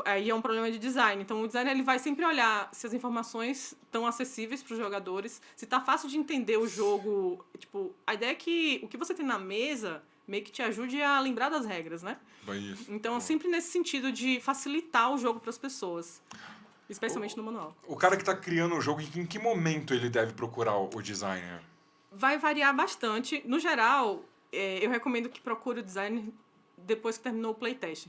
aí é um problema de design. Então, o designer ele vai sempre olhar se as informações estão acessíveis para os jogadores, se está fácil de entender o jogo. Tipo, a ideia é que o que você tem na mesa meio que te ajude a lembrar das regras, né? Isso. Então, sempre nesse sentido de facilitar o jogo para as pessoas. Especialmente no manual. O cara que está criando o jogo, em que momento ele deve procurar o designer? Vai variar bastante. No geral, eu recomendo que procure o designer depois que terminou o playtest.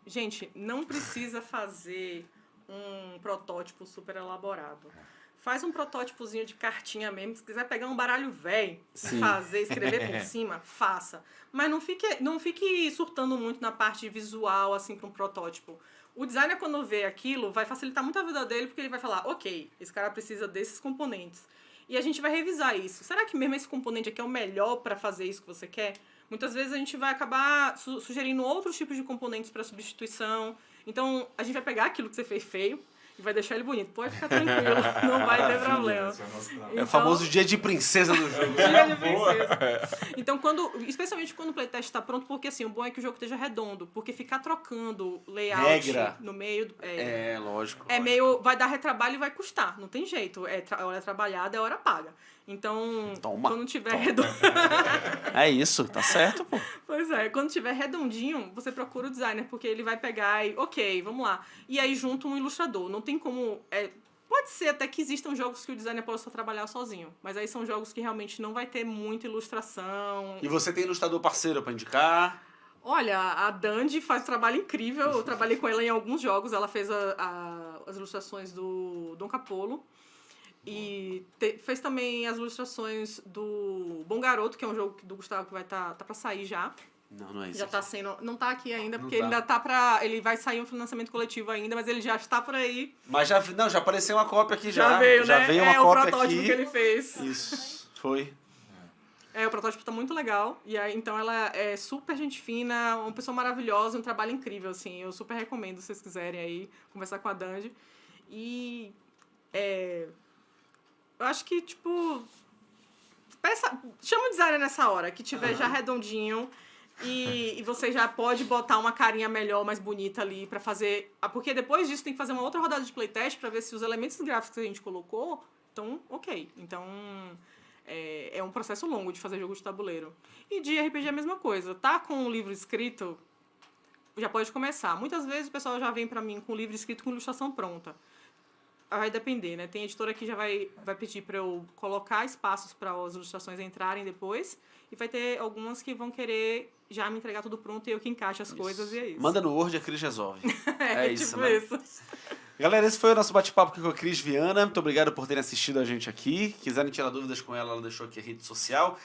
Gente, não precisa fazer um protótipo super elaborado. Faz um protótipozinho de cartinha mesmo. Se quiser pegar um baralho velho, escrever por cima, faça. Mas não fique surtando muito na parte visual, assim, para um protótipo. O designer, quando vê aquilo, vai facilitar muito a vida dele, porque ele vai falar, ok, esse cara precisa desses componentes. E a gente vai revisar isso. Será que mesmo esse componente aqui é o melhor para fazer isso que você quer? Muitas vezes a gente vai acabar sugerindo outros tipos de componentes para substituição. Então, a gente vai pegar aquilo que você fez feio e vai deixar ele bonito. Pode ficar tranquilo, não vai ter problema. Esse é o nosso trabalho. É o Então- famoso dia de princesa do jogo. Dia de princesa. Então, especialmente quando o playtest está pronto, porque assim, o bom é que o jogo esteja redondo, porque ficar trocando layout Regra. no meio É, lógico. é meio. Vai dar retrabalho e vai custar. Não tem jeito. É hora trabalhada, é hora paga. Então, Toma, quando tiver toma. redondo. É isso, tá certo, pô. Pois é, quando tiver redondinho, você procura o designer, porque ele vai pegar e, ok, vamos lá. E aí junto um ilustrador. Não tem como. Pode ser até que existam jogos que o designer possa trabalhar sozinho, mas aí são jogos que realmente não vai ter muita ilustração. E você tem ilustrador parceiro pra indicar? Olha, a Dandy faz um trabalho incrível. Eu trabalhei com ela em alguns jogos. Ela fez as ilustrações do Dom Capolo. E fez também as ilustrações do Bom Garoto, que é um jogo do Gustavo que vai tá pra sair já. Não é isso. Já tá sendo. Não tá aqui ainda, Não porque tá. ele ainda tá pra. Ele vai sair um financiamento coletivo ainda, mas ele já está por aí. Mas já apareceu uma cópia aqui já. Já veio, né? veio uma o cópia protótipo aqui. que ele fez. Isso, foi. O protótipo tá muito legal. E aí, então, ela é super gente fina, uma pessoa maravilhosa, um trabalho incrível, assim. Eu super recomendo, se vocês quiserem aí, conversar com a Dandy. E... eu acho que, tipo... chama o designer nessa hora, que tiver já redondinho. E você já pode botar uma carinha melhor, mais bonita ali pra fazer... Porque depois disso tem que fazer uma outra rodada de playtest pra ver se os elementos gráficos que a gente colocou estão ok. Então... É um processo longo de fazer jogo de tabuleiro. E de RPG é a mesma coisa. Tá com um livro escrito, já pode começar. Muitas vezes o pessoal já vem pra mim com o livro escrito com ilustração pronta. Vai depender, né? Tem editora que já vai pedir pra eu colocar espaços para as ilustrações entrarem depois. E vai ter algumas que vão querer já me entregar tudo pronto e eu que encaixe as coisas e é isso. Manda no Word e a Cris resolve. É isso, tipo né? isso. Galera, esse foi o nosso bate-papo aqui com a Cris Viana. Muito obrigado por terem assistido a gente aqui. Quiserem tirar dúvidas com ela, ela deixou aqui a rede social,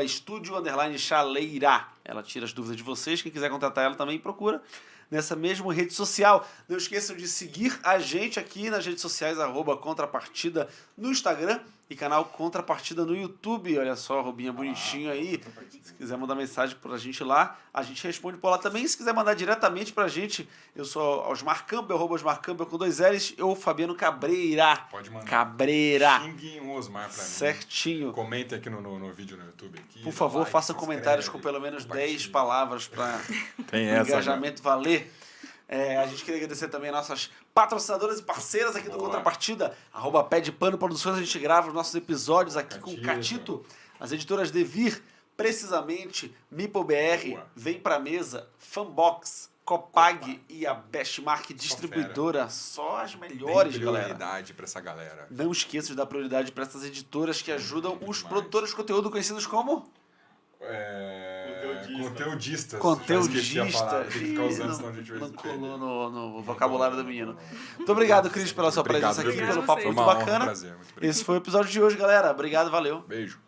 @estúdio_chaleira. Ela tira as dúvidas de vocês. Quem quiser contratar ela também, procura nessa mesma rede social. Não esqueçam de seguir a gente aqui nas redes sociais, @Contrapartida no Instagram e canal Contrapartida no YouTube. Olha só, Robinha bonitinho aí. Se quiser mandar mensagem pra gente lá, a gente responde por lá também. Se quiser mandar diretamente pra gente, eu sou Osmar Campbell, @Osmar Campbell com 2 L's, eu, Fabiano Cabreira. Pode mandar. Cabreira. Xinguem o Osmar pra mim. Certinho. Comentem aqui no vídeo no YouTube. Aqui, Por favor, like, façam se comentários inscreve, com pelo menos 10 compartilha. palavras para Tem o essa, engajamento valer. A gente queria agradecer também nossas patrocinadoras e parceiras aqui do Boa. Contrapartida, @Pé de Pano Produções. A gente grava os nossos episódios aqui com o Catito. Catito, as editoras Devir, precisamente, MipoBR, Boa. Vem Pra Mesa, Fanbox, Copag e a Bestmark Distribuidora. Só as melhores, Tem galera. prioridade pra essa galera. Não esqueça de dar prioridade para essas editoras que ajudam os demais. produtores de conteúdo conhecidos como Conteudistas. conteudista. Já esqueci a palavra, tem que ficar usando, Ih, senão a gente vai não se perder. colou no vocabulário do menino. Muito obrigado, Cris, pela sua Obrigado, presença aqui, viu, pelo Cris? papo Foi muito uma honra, bacana. um prazer, muito obrigado. Esse foi o episódio de hoje, galera. Obrigado, valeu. Beijo.